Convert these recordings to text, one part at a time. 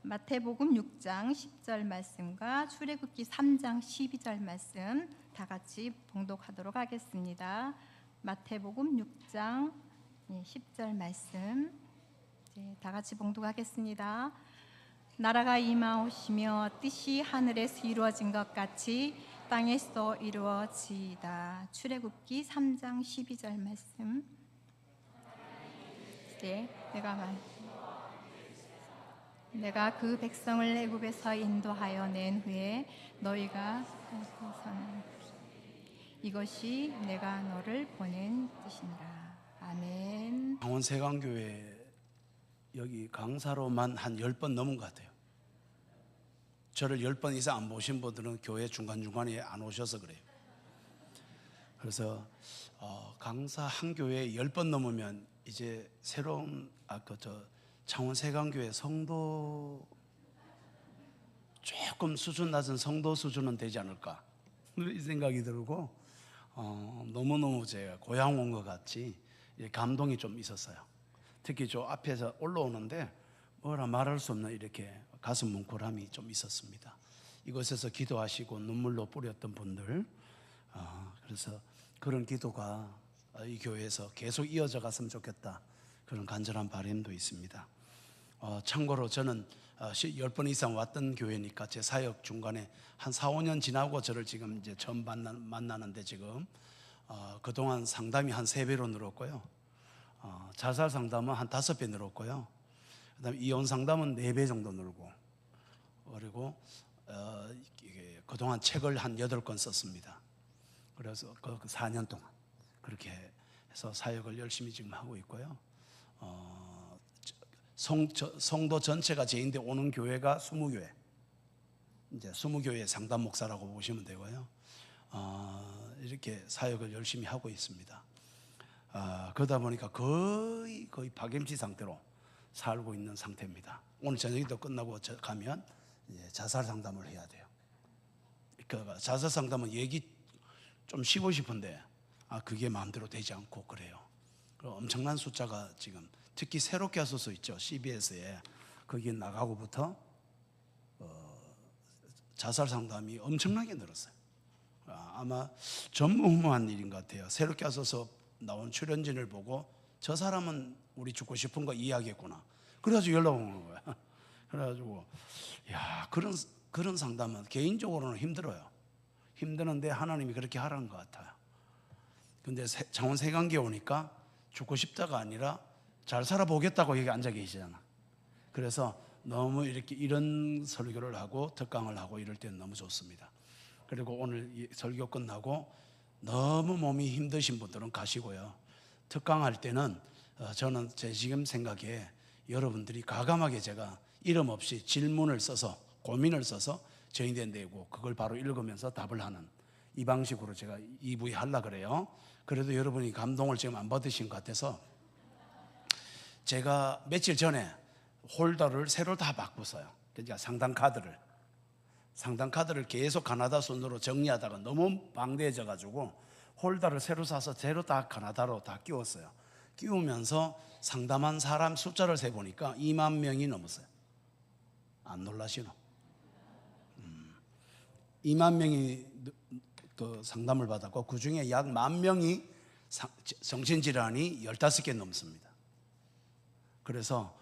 마태복음 6장 10절 말씀과 출애굽기 3장 12절 말씀 다 같이 봉독하도록 하겠습니다. 마태복음 6장 10절 말씀 다 같이 봉독하겠습니다. 나라가 임하오시며 뜻이 하늘에서 이루어진 것 같이 땅에서 이루어지이다. 출애굽기 3장 12절 말씀. 내가 그 백성을 애굽에서 인도하여 낸 후에 너희가 살고서는 이것이 내가 너를 보낸 뜻이니라. 아멘. 창원 세강교회 여기 강사로만 한 10번 넘은 것 같아요. 저를 10번 이상 안 보신 분들은 교회 중간중간에 안 오셔서 그래요. 그래서 강사 한 교회에 10번 넘으면 이제 새로운 창원 세강교회 성도 조금 수준 낮은 성도 수준은 되지 않을까 이 생각이 들고 너무너무 제가 고향 온 것 같이 감동이 좀 있었어요. 특히 저 앞에서 올라오는데 뭐라 말할 수 없는 이렇게 가슴 뭉클함이 좀 있었습니다. 이곳에서 기도하시고 눈물로 뿌렸던 분들, 그래서 그런 기도가 이 교회에서 계속 이어져 갔으면 좋겠다, 그런 간절한 바람도 있습니다. 참고로 저는 10번 이상 왔던 교회니까 제 사역 중간에 한 4, 5년 지나고 저를 지금 이제 처음 만나는데 지금 그동안 상담이 한 3배로 늘었고요. 자살 상담은 한 5배 늘었고요. 그다음에 이혼 상담은 4배 정도 늘고, 그리고 그동안 책을 한 8권 썼습니다. 그래서 그 4년 동안 그렇게 해서 사역을 열심히 지금 하고 있고요. 성도 전체가 제인데 오는 교회가 20교회, 이제 20교회 상담 목사라고 보시면 되고요. 이렇게 사역을 열심히 하고 있습니다. 그러다 보니까 거의 박엠시 상태로 살고 있는 상태입니다. 오늘 저녁에도 끝나고 가면 이제 자살 상담을 해야 돼요. 그 자살 상담은 얘기 좀 쉬고 싶은데 그게 마음대로 되지 않고 그래요. 엄청난 숫자가 지금 특히 새롭게 하소서 있죠, CBS에. 거기에 나가고부터 자살 상담이 엄청나게 늘었어요. 아마 전무후무한 일인 것 같아요. 새롭게 하소서 나온 출연진을 보고 저 사람은 우리 죽고 싶은 거 이야기했구나, 그래가지고 연락 오는 거야. 그래가지고 그런 상담은 개인적으로는 힘들어요. 힘드는데 하나님이 그렇게 하라는 것 같아요. 근데 창원 세강교회 오니까 죽고 싶다가 아니라 잘 살아보겠다고 여기 앉아 계시잖아. 그래서 너무 이렇게 이런 설교를 하고 특강을 하고 이럴 때는 너무 좋습니다. 그리고 오늘 설교 끝나고 너무 몸이 힘드신 분들은 가시고요. 특강할 때는 저는 제 지금 생각에 여러분들이 과감하게 제가 이름 없이 질문을 써서 고민을 써서 저희한테 내고 그걸 바로 읽으면서 답을 하는 이 방식으로 제가 2부에 하려고 그래요. 그래도 여러분이 감동을 지금 안 받으신 것 같아서 제가 며칠 전에 홀더를 새로 다 바꿨어요. 그러니까 상담 카드를 계속 가나다 순으로 정리하다가 너무 방대해져 가지고 홀더를 새로 사서 새로 다 가나다로 다 끼웠어요. 끼우면서 상담한 사람 숫자를 세보니까 2만 명이 넘었어요. 안 놀라시노? 2만 명이 그 상담을 받았고 그 중에 약 10,000명이 정신질환이 15개 넘습니다. 그래서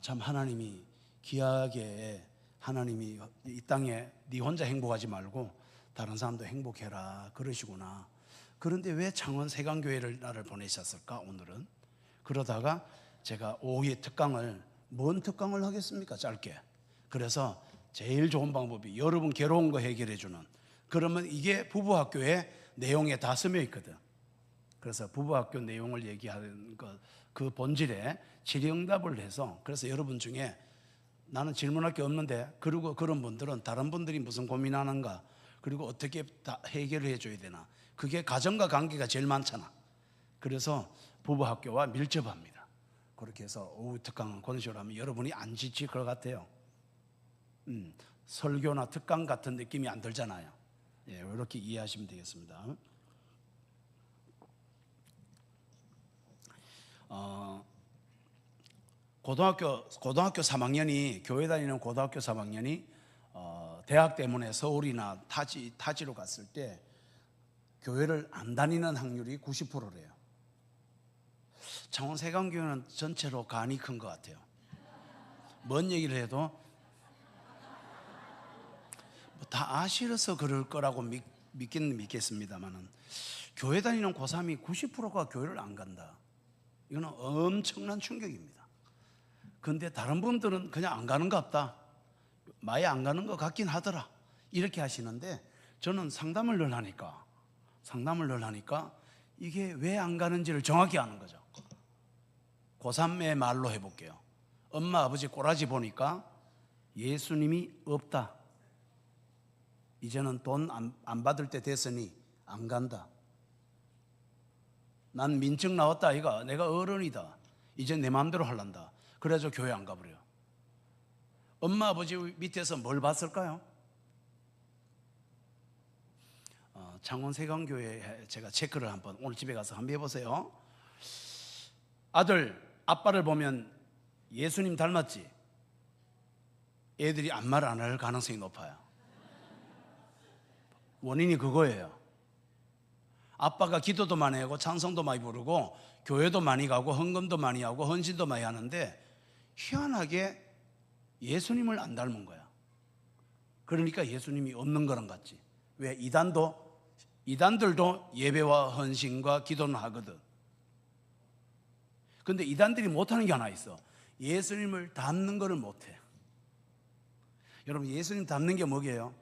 참 하나님이 귀하게, 하나님이 이 땅에 네 혼자 행복하지 말고 다른 사람도 행복해라 그러시구나. 그런데 왜 창원 세강교회를 나를 보내셨을까 오늘은? 그러다가 제가 오후에 뭔 특강을 하겠습니까, 짧게. 그래서 제일 좋은 방법이 여러분 괴로운 거 해결해 주는, 그러면 이게 부부학교의 내용에 다 스며 있거든. 그래서 부부학교 내용을 얘기하는 그 본질에 질의응답을 해서, 그래서 여러분 중에 나는 질문할 게 없는데, 그리고 그런 분들은 다른 분들이 무슨 고민하는가, 그리고 어떻게 다 해결을 해줘야 되나, 그게 가정과 관계가 제일 많잖아. 그래서 부부학교와 밀접합니다. 그렇게 해서 오후 특강은 그런 식으로 하면 여러분이 안 지칠 것 같아요. 설교나 특강 같은 느낌이 안 들잖아요. 이렇게 이해하시면 되겠습니다. 고등학교 3학년이 교회 다니는 고등학교 3학년이 대학 때문에 서울이나 타지로 갔을 때 교회를 안 다니는 확률이 90%래요. 창원세강교회는 전체로 간이 큰 것 같아요. 뭔 얘기를 해도 다 아시러서 그럴 거라고 믿기는 믿겠습니다만은 교회 다니는 고3이 90%가 교회를 안 간다. 이거는 엄청난 충격입니다. 그런데 다른 분들은 그냥 안 가는 것 같다. 마에 안 가는 것 같긴 하더라. 이렇게 하시는데 저는 상담을 늘 하니까 이게 왜 안 가는지를 정확히 아는 거죠. 고3의 말로 해볼게요. 엄마 아버지 꼬라지 보니까 예수님이 없다. 이제는 돈 안 받을 때 됐으니 안 간다. 난 민증 나왔다 아이가. 내가 어른이다. 이제 내 마음대로 할란다. 그래서 교회 안 가버려. 엄마 아버지 밑에서 뭘 봤을까요? 창원세강교회 제가 체크를 한번 오늘 집에 가서 한번 해보세요. 아들 아빠를 보면 예수님 닮았지? 애들이 아무 말 안 할 가능성이 높아요. 원인이 그거예요. 아빠가 기도도 많이 하고 찬송도 많이 부르고 교회도 많이 가고 헌금도 많이 하고 헌신도 많이 하는데 희한하게 예수님을 안 닮은 거야. 그러니까 예수님이 없는 거랑 같지. 왜? 이단들도 예배와 헌신과 기도는 하거든. 근데 이단들이 못하는 게 하나 있어. 예수님을 닮는 거를 못해. 여러분, 예수님 닮는 게 뭐게요?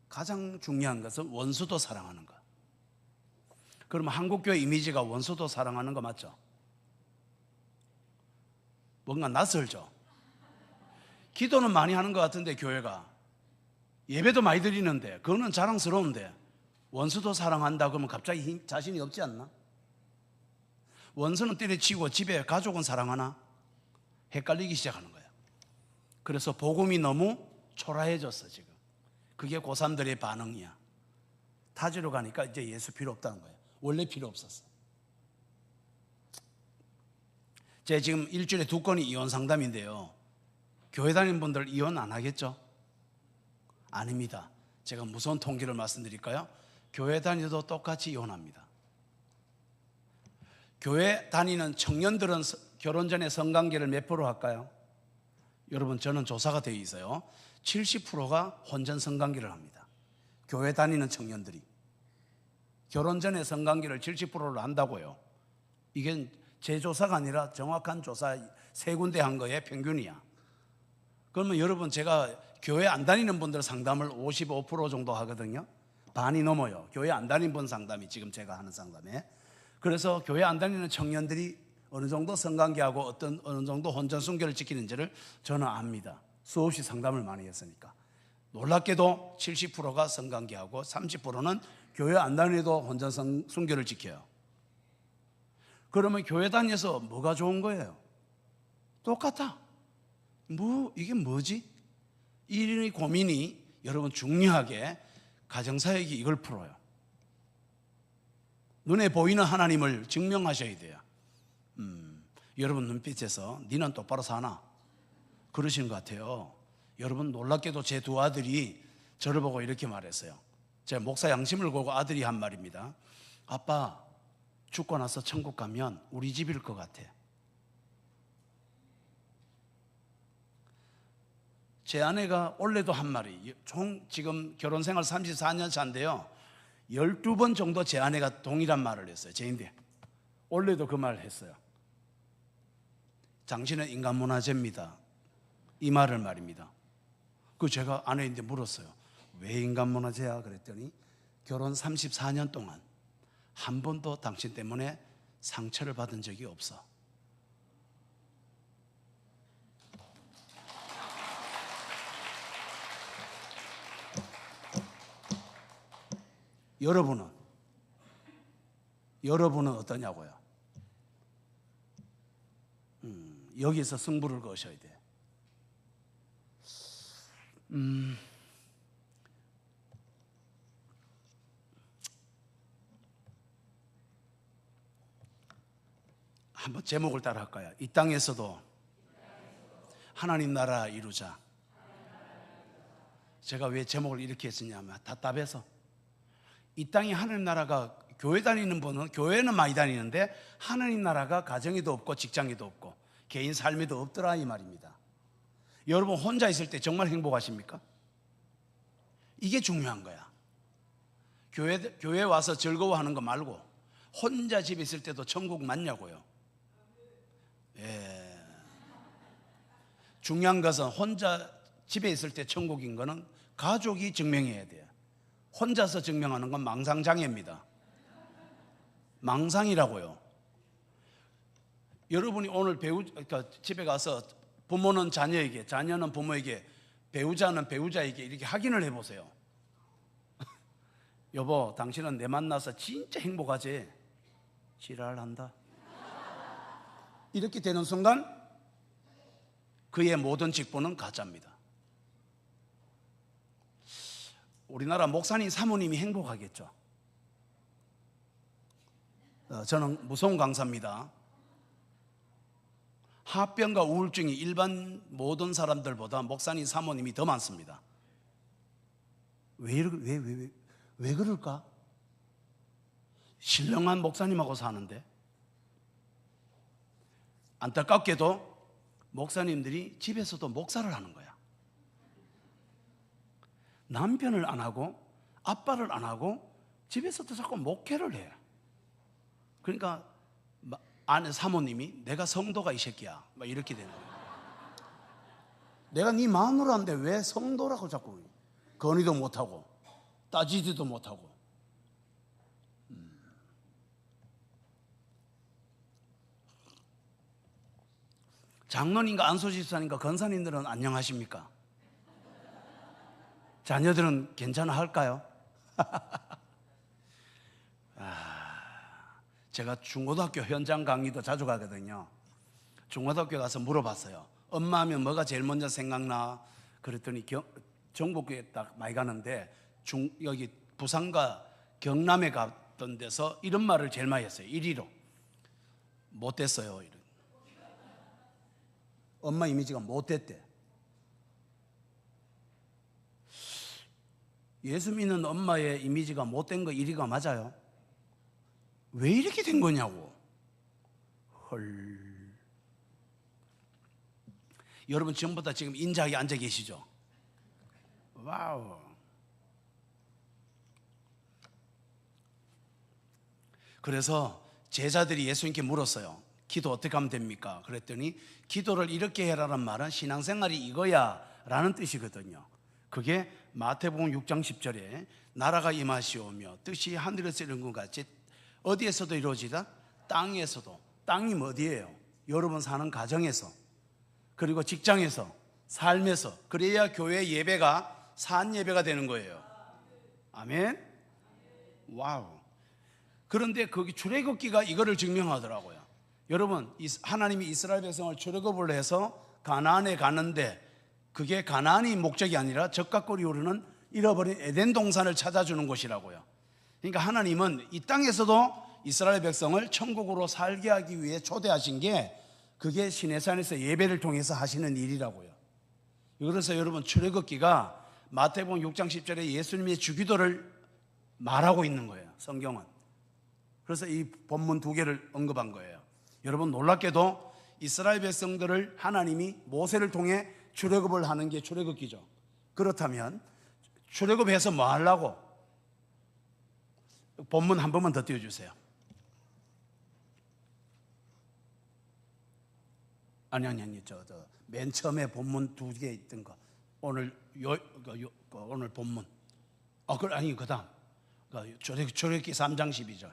가장 중요한 것은 원수도 사랑하는 거. 그러면 한국교회 이미지가 원수도 사랑하는 거 맞죠? 뭔가 낯설죠? 기도는 많이 하는 것 같은데 교회가 예배도 많이 드리는데 그거는 자랑스러운데 원수도 사랑한다 그러면 갑자기 자신이 없지 않나? 원수는 때려치고 집에 가족은 사랑하나? 헷갈리기 시작하는 거예요. 그래서 복음이 너무 초라해졌어 지금. 그게 고3들의 반응이야. 타지로 가니까 이제 예수 필요 없다는 거예요. 원래 필요 없었어. 제가 지금 일주일에 2건이 이혼 상담인데요. 교회 다니는 분들 이혼 안 하겠죠? 아닙니다. 제가 무서운 통계를 말씀드릴까요? 교회 다니도 똑같이 이혼합니다. 교회 다니는 청년들은 결혼 전에 성관계를 몇 프로 할까요? 여러분, 저는 조사가 되어 있어요. 70%가 혼전 성관계를 합니다. 교회 다니는 청년들이 결혼 전에 성관계를 70%를 한다고요. 이게 제 조사가 아니라 정확한 조사 3군데 한 거의 평균이야. 그러면 여러분, 제가 교회 안 다니는 분들 상담을 55% 정도 하거든요. 반이 넘어요. 교회 안 다니는 분 상담이 지금 제가 하는 상담에. 그래서 교회 안 다니는 청년들이 어느 정도 성관계하고 어느 정도 혼전 순결을 지키는지를 저는 압니다. 수없이 상담을 많이 했으니까. 놀랍게도 70%가 성관계하고 30%는 교회 안 다니도 혼전 순결을 지켜요. 그러면 교회 다녀서 뭐가 좋은 거예요? 똑같아. 이게 뭐지? 이 고민이 여러분 중요하게 가정사역이 이걸 풀어요. 눈에 보이는 하나님을 증명하셔야 돼요. 여러분 눈빛에서 니는 똑바로 사나? 그러시는 것 같아요. 여러분, 놀랍게도 제 2 아들이 저를 보고 이렇게 말했어요. 제가 목사 양심을 걸고 아들이 한 말입니다. 아빠, 죽고 나서 천국 가면 우리 집일 것 같아. 제 아내가 원래도 한 말이, 지금 결혼 생활 34년 차인데요, 12번 정도 제 아내가 동일한 말을 했어요. 제인데 원래도 그 말을 했어요. 당신은 인간문화재입니다. 이 말을 말입니다. 그 제가 아내인데 물었어요. 왜 인간문화재야? 그랬더니 결혼 34년 동안 한 번도 당신 때문에 상처를 받은 적이 없어. 여러분은 어떠냐고요? 여기서 승부를 거셔야 돼. 한번 제목을 따라 할까요? 이 땅에서도 하나님 나라 이루자. 제가 왜 제목을 이렇게 했었냐면 답답해서. 이 땅에 하나님 나라가, 교회 다니는 분은 교회는 많이 다니는데 하나님 나라가 가정에도 없고 직장에도 없고 개인 삶에도 없더라 이 말입니다. 여러분 혼자 있을 때 정말 행복하십니까? 이게 중요한 거야. 교회 와서 즐거워하는 거 말고 혼자 집에 있을 때도 천국 맞냐고요. 예. 중요한 것은 혼자 집에 있을 때 천국인 거는 가족이 증명해야 돼요. 혼자서 증명하는 건 망상장애입니다. 망상이라고요. 여러분이 오늘 그러니까 집에 가서 부모는 자녀에게, 자녀는 부모에게, 배우자는 배우자에게 이렇게 확인을 해보세요. 여보, 당신은 내 만나서 진짜 행복하지? 지랄한다. 이렇게 되는 순간 그의 모든 직분은 가짜입니다. 우리나라 목사님 사모님이 행복하겠죠. 저는 무서운 강사입니다. 합병과 우울증이 일반 모든 사람들보다 목사님 사모님이 더 많습니다. 왜 그럴까? 신령한 목사님하고 사는데. 안타깝게도 목사님들이 집에서도 목사를 하는 거야. 남편을 안 하고 아빠를 안 하고 집에서도 자꾸 목회를 해. 그러니까 아내 사모님이 내가 성도가 이 새끼야 막 이렇게 되는 거예요. 내가 네 마누라인데 왜 성도라고 자꾸 건의도 못하고 따지지도 못하고. 장로님과 안수집사님과 권사님들은 안녕하십니까? 자녀들은 괜찮아 할까요? 제가 중고등학교 현장 강의도 자주 가거든요. 중고등학교 가서 물어봤어요. 엄마 하면 뭐가 제일 먼저 생각나? 그랬더니 전국에 딱 많이 가는데 여기 부산과 경남에 갔던 데서 이런 말을 제일 많이 했어요. 1위로 못됐어요. 이런. 엄마 이미지가 못됐대. 예수 믿는 엄마의 이미지가 못된 거 1위가 맞아요? 왜 이렇게 된 거냐고. 헐. 여러분 전부 다 지금 인자하게 앉아 계시죠? 와우. 그래서 제자들이 예수님께 물었어요. 기도 어떻게 하면 됩니까? 그랬더니 기도를 이렇게 해라는 말은 신앙생활이 이거야 라는 뜻이거든요. 그게 마태복음 6장 10절에 나라가 임하시오며 뜻이 하늘에서 이룬 것 같이 어디에서도 이루어지다? 땅에서도. 땅이 어디예요? 여러분 사는 가정에서, 그리고 직장에서, 삶에서. 그래야 교회 예배가 산 예배가 되는 거예요. 아멘. 와우. 그런데 거기 출애굽기가 이거를 증명하더라고요. 여러분 하나님이 이스라엘 백성을 출애굽을 해서 가나안에 가는데 그게 가나안이 목적이 아니라 적각골이 오르는 잃어버린 에덴 동산을 찾아주는 곳이라고요. 그러니까 하나님은 이 땅에서도 이스라엘 백성을 천국으로 살게 하기 위해 초대하신 게 그게 시내산에서 예배를 통해서 하시는 일이라고요. 그래서 여러분 출애굽기가 마태복음 6장 10절에 예수님의 주기도를 말하고 있는 거예요. 성경은. 그래서 이 본문 두 개를 언급한 거예요. 여러분 놀랍게도 이스라엘 백성들을 하나님이 모세를 통해 출애굽을 하는 게 출애굽기죠. 그렇다면 출애굽해서 뭐 하려고? 본문 한 번만 더 띄워주세요. 아니 맨 처음에 본문 두 개 있던 거 오늘 오늘 본문 그다음 출애굽기 3장 12절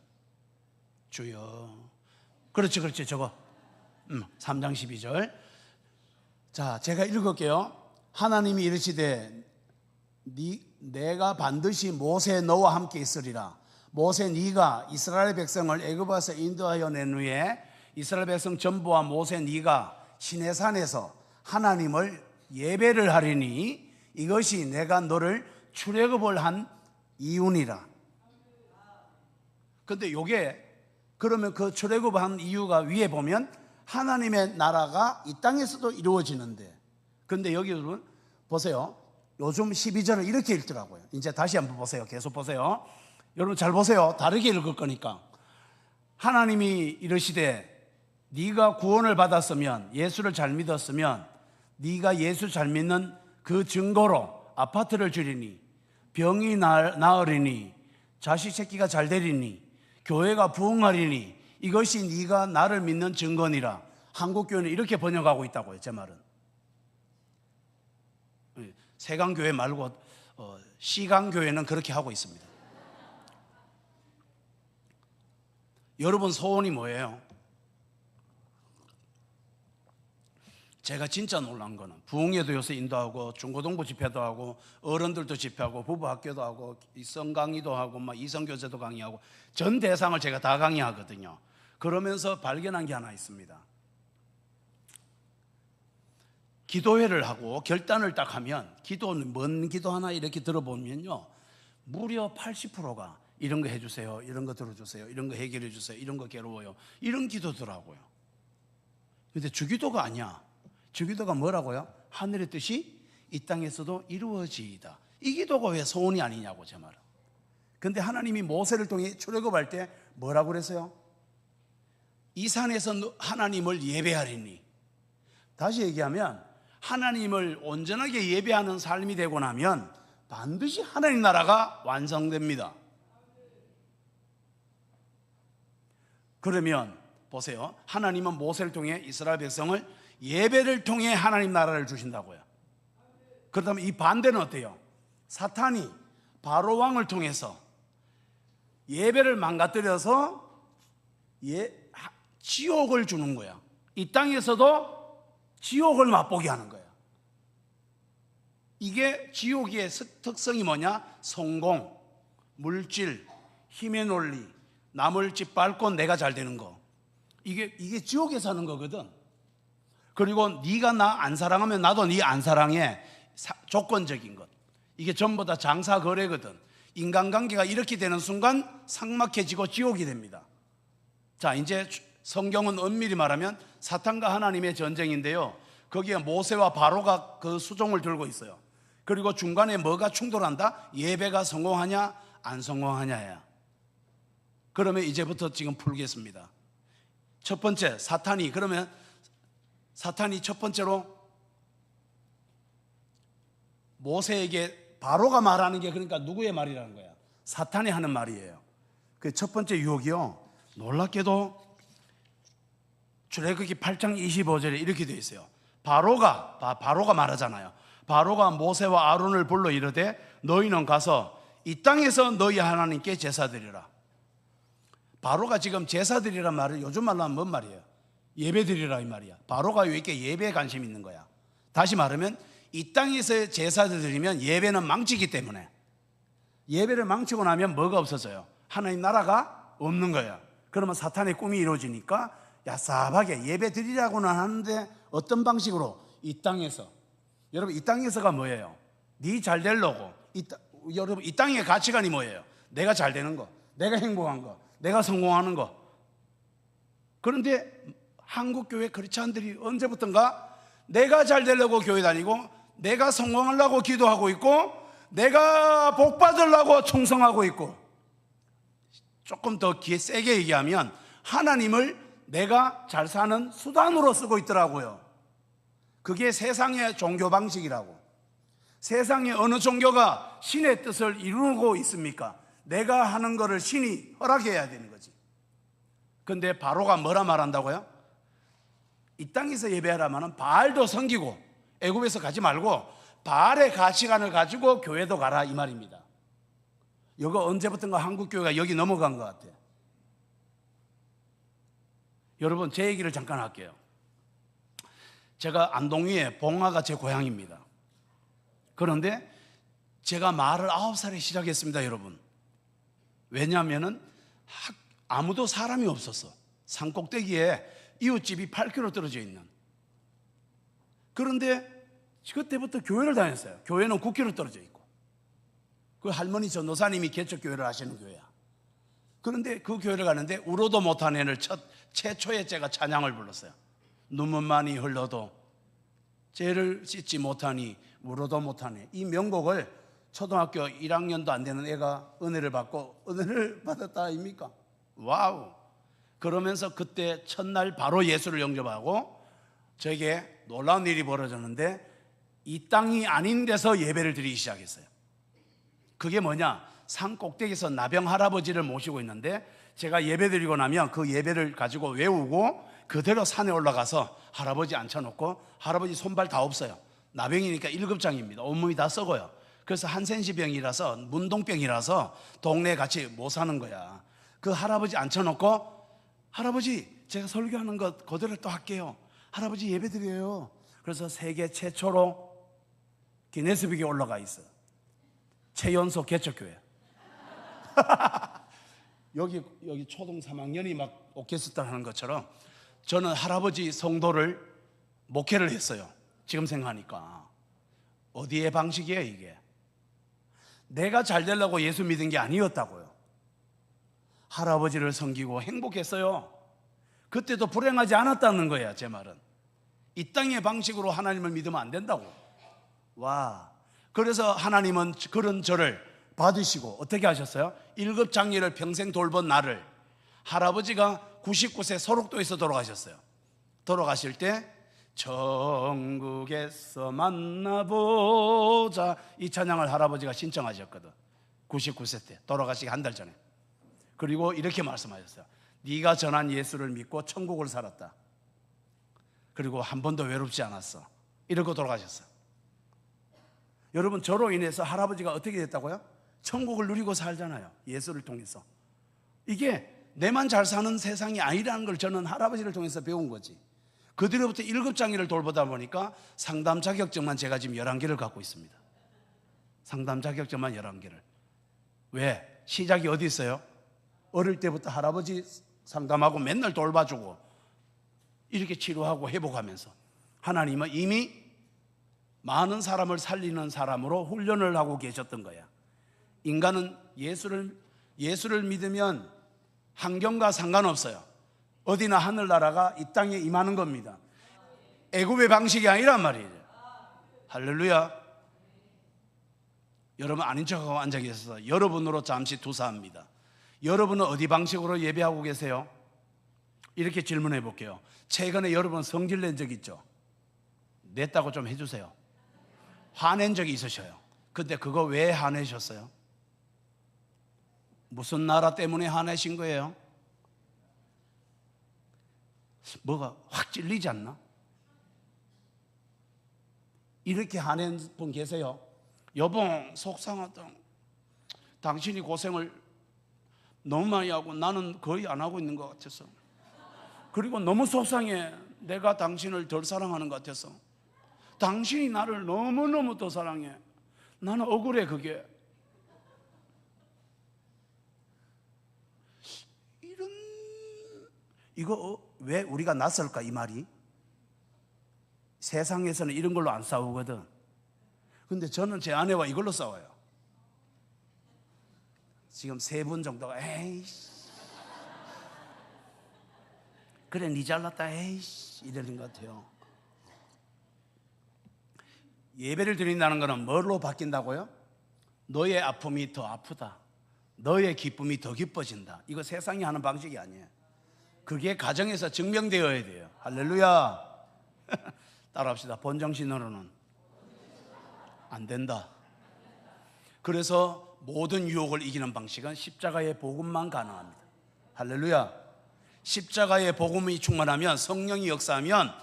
주여. 그렇지 저거 3장 12절. 자 제가 읽을게요. 하나님이 이르시되 내가 반드시 모세 너와 함께 있으리라. 모세 네가 이스라엘 백성을 애굽에서 인도하여 낸 후에 이스라엘 백성 전부와 모세 네가 시내산에서 하나님을 예배를 하리니 이것이 내가 너를 출애굽을 한 이유니라. 근데 요게 그러면 그 출애굽한 이유가 위에 보면 하나님의 나라가 이 땅에서도 이루어지는데 근데 여기 여러분 보세요. 요즘 12절을 이렇게 읽더라고요. 이제 다시 한번 보세요. 계속 보세요. 여러분 잘 보세요. 다르게 읽을 거니까. 하나님이 이르시되 네가 구원을 받았으면, 예수를 잘 믿었으면 네가 예수 잘 믿는 그 증거로 아파트를 주리니, 병이 나으리니, 자식 새끼가 잘 되리니, 교회가 부흥하리니, 이것이 네가 나를 믿는 증거니라. 한국교회는 이렇게 번역하고 있다고요. 제 말은 세강교회 말고 시강교회는 그렇게 하고 있습니다. 여러분 소원이 뭐예요? 제가 진짜 놀란 거는 부흥회도 요새 인도하고 중고등부 집회도 하고 어른들도 집회하고 부부학교도 하고 성강의도 하고 막 이성교제도 강의하고 전 대상을 제가 다 강의하거든요. 그러면서 발견한 게 하나 있습니다. 기도회를 하고 결단을 딱 하면, 기도는 뭔 기도 하나 이렇게 들어보면요, 무려 80%가 이런 거 해주세요, 이런 거 들어주세요, 이런 거 해결해 주세요, 이런 거 괴로워요, 이런 기도더라고요. 근데 주기도가 아니야. 주기도가 뭐라고요? 하늘의 뜻이 이 땅에서도 이루어지이다. 이 기도가 왜 소원이 아니냐고, 제 말은. 근데 하나님이 모세를 통해 출애굽할 때 뭐라고 그랬어요? 이 산에서 하나님을 예배하리니. 다시 얘기하면 하나님을 온전하게 예배하는 삶이 되고 나면 반드시 하나님 나라가 완성됩니다. 그러면 보세요. 하나님은 모세를 통해 이스라엘 백성을 예배를 통해 하나님 나라를 주신다고요. 그렇다면 이 반대는 어때요? 사탄이 바로 왕을 통해서 예배를 망가뜨려서 지옥을 주는 거야. 이 땅에서도 지옥을 맛보게 하는 거야. 이게 지옥의 특성이 뭐냐? 성공, 물질, 힘의 논리, 남을 짓밟고 내가 잘 되는 거. 이게 지옥에 사는 거거든. 그리고 네가 나 안 사랑하면 나도 네 안 사랑해. 조건적인 것. 이게 전부 다 장사 거래거든. 인간관계가 이렇게 되는 순간 삭막해지고 지옥이 됩니다. 자, 이제 성경은 엄밀히 말하면 사탄과 하나님의 전쟁인데요, 거기에 모세와 바로가 그 수종을 들고 있어요. 그리고 중간에 뭐가 충돌한다? 예배가 성공하냐 안 성공하냐야. 그러면 이제부터 지금 풀겠습니다. 첫 번째, 사탄이 첫 번째로 모세에게, 바로가 말하는 게 그러니까 누구의 말이라는 거야? 사탄이 하는 말이에요. 그 첫 번째 유혹이요, 놀랍게도 출애굽기 8장 25절에 이렇게 되어 있어요. 바로가 말하잖아요. 바로가 모세와 아론을 불러 이르되 너희는 가서 이 땅에서 너희 하나님께 제사드리라. 바로가 지금 제사드리란 말을 요즘 말로 하면 뭔 말이에요? 예배드리라 이 말이야. 바로가 왜 이렇게 예배에 관심이 있는 거야? 다시 말하면 이 땅에서 제사를 드리면 예배는 망치기 때문에, 예배를 망치고 나면 뭐가 없어져요? 하나님 나라가 없는 거야. 그러면 사탄의 꿈이 이루어지니까 야삽하게 예배 드리라고는 하는데 어떤 방식으로? 이 땅에서. 여러분 이 땅에서가 뭐예요? 네 잘 되려고. 여러분 이 땅의 가치관이 뭐예요? 내가 잘 되는 거, 내가 행복한 거, 내가 성공하는 거. 그런데 한국교회 크리스찬들이 언제부턴가 내가 잘 되려고 교회 다니고, 내가 성공하려고 기도하고 있고, 내가 복 받으려고 충성하고 있고, 조금 더 세게 얘기하면 하나님을 내가 잘 사는 수단으로 쓰고 있더라고요. 그게 세상의 종교 방식이라고. 세상의 어느 종교가 신의 뜻을 이루고 있습니까? 내가 하는 거를 신이 허락해야 되는 거지. 근데 바로가 뭐라 말한다고요? 이 땅에서 예배하라면 바알도 섬기고 애굽에서 가지 말고 바알의 가치관을 가지고 교회도 가라 이 말입니다. 이거 언제부턴가 한국교회가 여기 넘어간 것 같아요. 여러분 제 얘기를 잠깐 할게요. 제가 안동위에 봉화가 제 고향입니다. 그런데 제가 말을 9살에 시작했습니다, 여러분. 왜냐하면 아무도 사람이 없었어. 산꼭대기에 이웃집이 8km 떨어져 있는. 그런데 그때부터 교회를 다녔어요. 교회는 9km 떨어져 있고. 그 할머니 전도사님이 개척교회를 하시는 교회야. 그런데 그 교회를 가는데 울어도 못한 애를 최초에 제가 찬양을 불렀어요. 눈물 많이 흘러도 죄를 씻지 못하니 물어도 못하네. 이 명곡을 초등학교 1학년도 안 되는 애가 은혜를 받고 은혜를 받았다 아닙니까? 와우. 그러면서 그때 첫날 바로 예수를 영접하고 저에게 놀라운 일이 벌어졌는데 이 땅이 아닌 데서 예배를 드리기 시작했어요. 그게 뭐냐? 산 꼭대기에서 나병 할아버지를 모시고 있는데 제가 예배 드리고 나면 그 예배를 가지고 외우고 그대로 산에 올라가서 할아버지 앉혀놓고 할아버지 손발 다 없어요. 나병이니까 1급장입니다. 온몸이 다 썩어요. 그래서 한센시병이라서 문동병이라서 동네에 같이 못 사는 거야. 그 할아버지 앉혀놓고 할아버지 제가 설교하는 것 그대로 또 할게요. 할아버지 예배 드려요. 그래서 세계 최초로 기네스북에 올라가 있어요. 최연소 개척교회. 여기 초등 3학년이 막 오케스트라 하는 것처럼 저는 할아버지 성도를 목회를 했어요. 지금 생각하니까 어디의 방식이에요 이게? 내가 잘 되려고 예수 믿은 게 아니었다고요. 할아버지를 섬기고 행복했어요. 그때도 불행하지 않았다는 거야. 제 말은 이 땅의 방식으로 하나님을 믿으면 안 된다고. 와, 그래서 하나님은 그런 저를 받으시고 어떻게 하셨어요? 1급 장례를 평생 돌본 나를 할아버지가 99세 소록도에서 돌아가셨어요. 돌아가실 때 천국에서 만나보자 이 찬양을 할아버지가 신청하셨거든. 99세 때 돌아가시기 한 달 전에. 그리고 이렇게 말씀하셨어요. 네가 전한 예수를 믿고 천국을 살았다. 그리고 한 번도 외롭지 않았어. 이러고 돌아가셨어요. 여러분 저로 인해서 할아버지가 어떻게 됐다고요? 천국을 누리고 살잖아요. 예수를 통해서. 이게 내만 잘 사는 세상이 아니라는 걸 저는 할아버지를 통해서 배운 거지. 그 뒤로부터 1급 장애를 돌보다 보니까 상담 자격증만 제가 지금 11개를 갖고 있습니다. 상담 자격증만 11개를. 왜? 시작이 어디 있어요? 어릴 때부터 할아버지 상담하고 맨날 돌봐주고 이렇게 치료하고 회복하면서 하나님은 이미 많은 사람을 살리는 사람으로 훈련을 하고 계셨던 거야. 인간은 예수를 믿으면 환경과 상관없어요. 어디나 하늘나라가 이 땅에 임하는 겁니다. 애굽의 방식이 아니란 말이에요. 할렐루야. 여러분 아닌 척하고 앉아 계셔서 여러분으로 잠시 투사합니다. 여러분은 어디 방식으로 예배하고 계세요? 이렇게 질문해 볼게요. 최근에 여러분 성질 낸 적 있죠? 냈다고 좀 해주세요. 화낸 적이 있으셔요. 근데 그거 왜 화내셨어요? 무슨 나라 때문에 화내신 거예요? 뭐가 확 찔리지 않나? 이렇게 화낸 분 계세요? 여봉 속상하다. 당신이 고생을 너무 많이 하고 나는 거의 안 하고 있는 것 같아서. 그리고 너무 속상해. 내가 당신을 덜 사랑하는 것 같아서. 당신이 나를 너무너무 더 사랑해. 나는 억울해 그게. 이거 왜 우리가 낯설까 이 말이? 세상에서는 이런 걸로 안 싸우거든. 근데 저는 제 아내와 이걸로 싸워요. 지금 3분 정도가 에이씨 그래 니 잘났다 에이씨 이러는 것 같아요. 예배를 드린다는 것은 뭘로 바뀐다고요? 너의 아픔이 더 아프다. 너의 기쁨이 더 기뻐진다. 이거 세상이 하는 방식이 아니에요. 그게 가정에서 증명되어야 돼요. 할렐루야. 따라합시다. 본정신으로는 안 된다. 그래서 모든 유혹을 이기는 방식은 십자가의 복음만 가능합니다. 할렐루야. 십자가의 복음이 충만하면 성령이 역사하면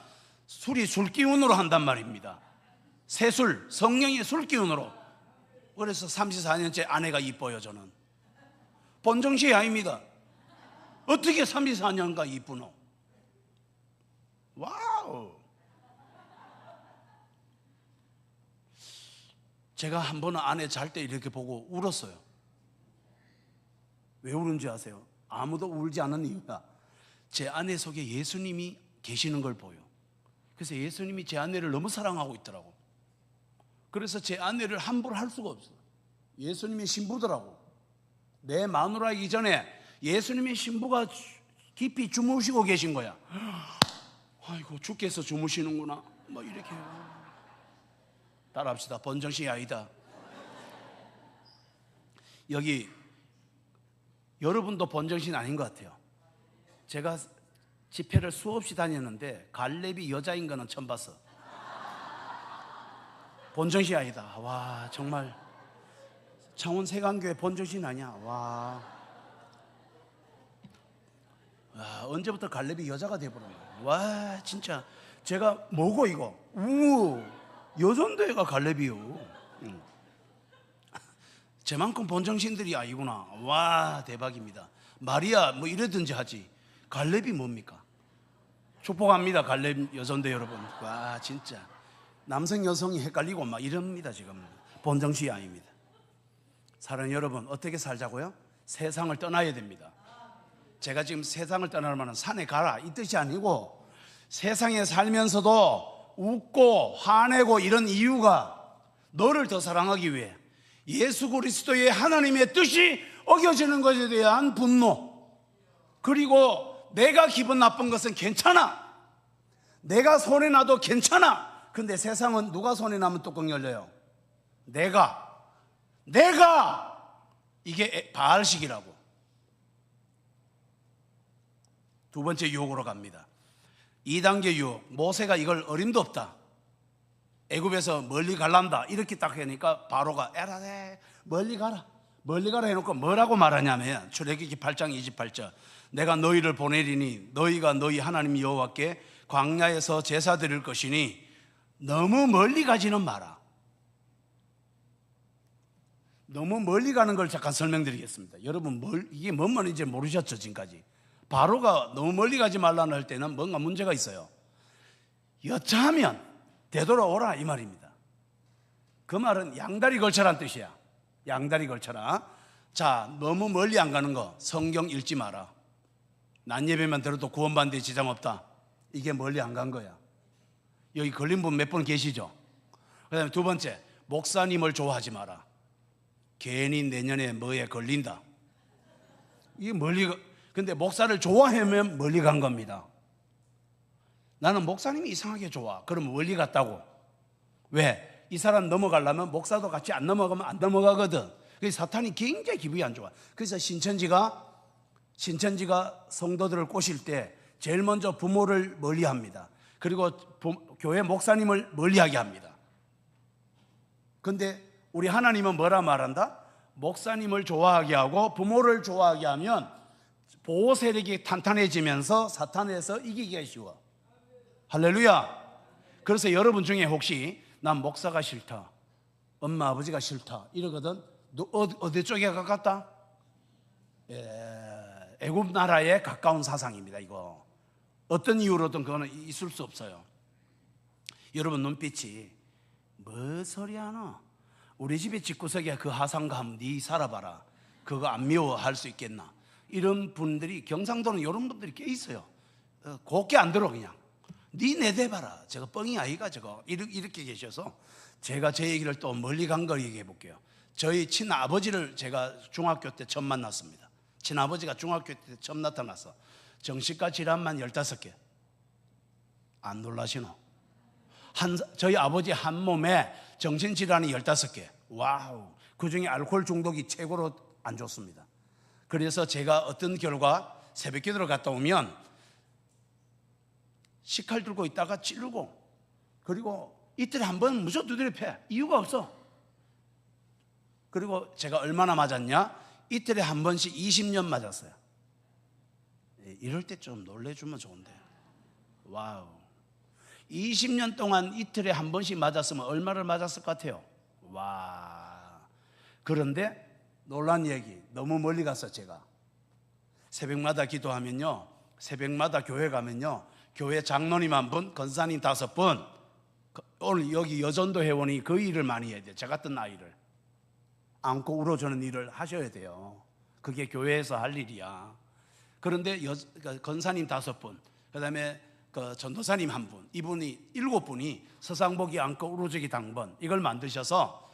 술이 술기운으로 한단 말입니다. 새술, 성령의 술기운으로. 그래서 34년째 아내가 이뻐요. 저는 본정신이 아닙니다. 어떻게 34년간 이쁘노? 와우. 제가 한 번은 아내 잘 때 이렇게 보고 울었어요. 왜 울은지 아세요? 아무도 울지 않은 이유가 제 아내 속에 예수님이 계시는 걸 보여. 그래서 예수님이 제 아내를 너무 사랑하고 있더라고. 그래서 제 아내를 함부로 할 수가 없어요. 예수님의 신부더라고. 내 마누라이기 전에 예수님의 신부가 깊이 주무시고 계신 거야. 아이고 주께서 주무시는구나. 뭐 이렇게. 따라합시다. 본정신이 아니다. 여기 여러분도 본정신 아닌 것 같아요. 제가 집회를 수없이 다녔는데 갈렙이 여자인 거는 처음 봤어. 본정신이 아니다. 와, 정말 창원 세강교회 본정신 아니야. 와, 언제부터 갈렙이 여자가 돼버렸나. 와, 진짜 제가 뭐고 이거. 여전도회가 갈렙이요. 제만큼 본정신들이 아니구나. 와, 대박입니다. 마리아 뭐 이러든지 하지, 갈렙이 뭡니까? 축복합니다, 갈렙 여전대 여러분. 와, 진짜 남성 여성이 헷갈리고 막 이럽니다. 지금 본정신이 아닙니다. 사랑하는 여러분, 어떻게 살자고요? 세상을 떠나야 됩니다. 제가 지금 세상을 떠나면 산에 가라 이 뜻이 아니고, 세상에 살면서도 웃고 화내고 이런 이유가 너를 더 사랑하기 위해 예수 그리스도의 하나님의 뜻이 어겨지는 것에 대한 분노, 그리고 내가 기분 나쁜 것은 괜찮아, 내가 손해나도 괜찮아. 근데 세상은 누가 손해나면 뚜껑 열려요? 내가 이게 바알식이라고. 두 번째 유혹으로 갑니다. 2단계 유혹. 모세가 이걸 어림도 없다, 애굽에서 멀리 갈란다 이렇게 딱 하니까 바로가 에라네 멀리 가라 해놓고 뭐라고 말하냐면, 출애굽기 8장 28절, 내가 너희를 보내리니 너희가 너희 하나님 여호와께 광야에서 제사 드릴 것이니 너무 멀리 가지는 마라. 너무 멀리 가는 걸 잠깐 설명드리겠습니다. 여러분 이게 뭔 말인지 모르셨죠? 지금까지 바로가 너무 멀리 가지 말라는 할 때는 뭔가 문제가 있어요. 여차하면 되돌아오라 이 말입니다. 그 말은 양다리 걸쳐란 뜻이야. 양다리 걸쳐라. 자, 너무 멀리 안 가는 거, 성경 읽지 마라. 난 예배만 들어도 구원받는 데 지장 없다. 이게 멀리 안 간 거야. 여기 걸린 분 몇 분 계시죠? 그 다음에 두 번째, 목사님을 좋아하지 마라. 괜히 내년에 뭐에 걸린다. 이게 근데 목사를 좋아하면 멀리 간 겁니다. 나는 목사님이 이상하게 좋아. 그럼 멀리 갔다고. 왜? 이 사람 넘어가려면 목사도 같이 안 넘어가면 안 넘어가거든. 그래서 사탄이 굉장히 기분이 안 좋아. 그래서 신천지가 성도들을 꼬실 때 제일 먼저 부모를 멀리합니다. 그리고 교회 목사님을 멀리하게 합니다. 근데 우리 하나님은 뭐라 말한다? 목사님을 좋아하게 하고 부모를 좋아하게 하면 보호 세력이 탄탄해지면서 사탄에서 이기기가 쉬워. 할렐루야. 그래서 여러분 중에 혹시 난 목사가 싫다, 엄마 아버지가 싫다 이러거든. 어디 쪽에 가깝다? 애굽 나라에 가까운 사상입니다. 이거 어떤 이유로든 그거는 있을 수 없어요. 여러분 눈빛이 뭐 소리 하나? 우리 집에 집구석에 그 하상감 네 살아봐라, 그거 안 미워할 수 있겠나? 이런 분들이, 경상도는 이런 분들이 꽤 있어요. 곱게 안 들어. 그냥 네 내대봐라, 저거 뻥이 아이가 저거, 이렇게 계셔서 제가 제 얘기를 또 멀리 간 걸 얘기해 볼게요. 저희 친아버지를 제가 중학교 때 처음 만났습니다. 친아버지가 중학교 때 처음 나타났어. 정신과 질환만 15개. 안 놀라시노? 저희 아버지 한 몸에 정신질환이 15개. 와우. 그 중에 알코올 중독이 최고로 안 좋습니다. 그래서 제가 어떤 결과, 새벽기도를 갔다 오면 식칼 들고 있다가 찌르고, 그리고 이틀에 한 번 무조건 두드려 패. 이유가 없어. 그리고 제가 얼마나 맞았냐? 이틀에 한 번씩 20년 맞았어요. 이럴 때 좀 놀래주면 좋은데. 와우. 20년 동안 이틀에 한 번씩 맞았으면 얼마를 맞았을 것 같아요? 와. 그런데 놀란 얘기, 너무 멀리 갔어. 제가 새벽마다 기도하면요, 새벽마다 교회 가면요, 교회 장로님 1분, 권사님 5분, 오늘 여기 여전도 회원이 그 일을 많이 해야 돼요. 저 같은 나이를 안고 울어주는 일을 하셔야 돼요. 그게 교회에서 할 일이야. 그런데 권사님 5분, 그 다음에 그 전도사님 1분, 이분이 7분이 서상복이 안고 울어주기 당번, 이걸 만드셔서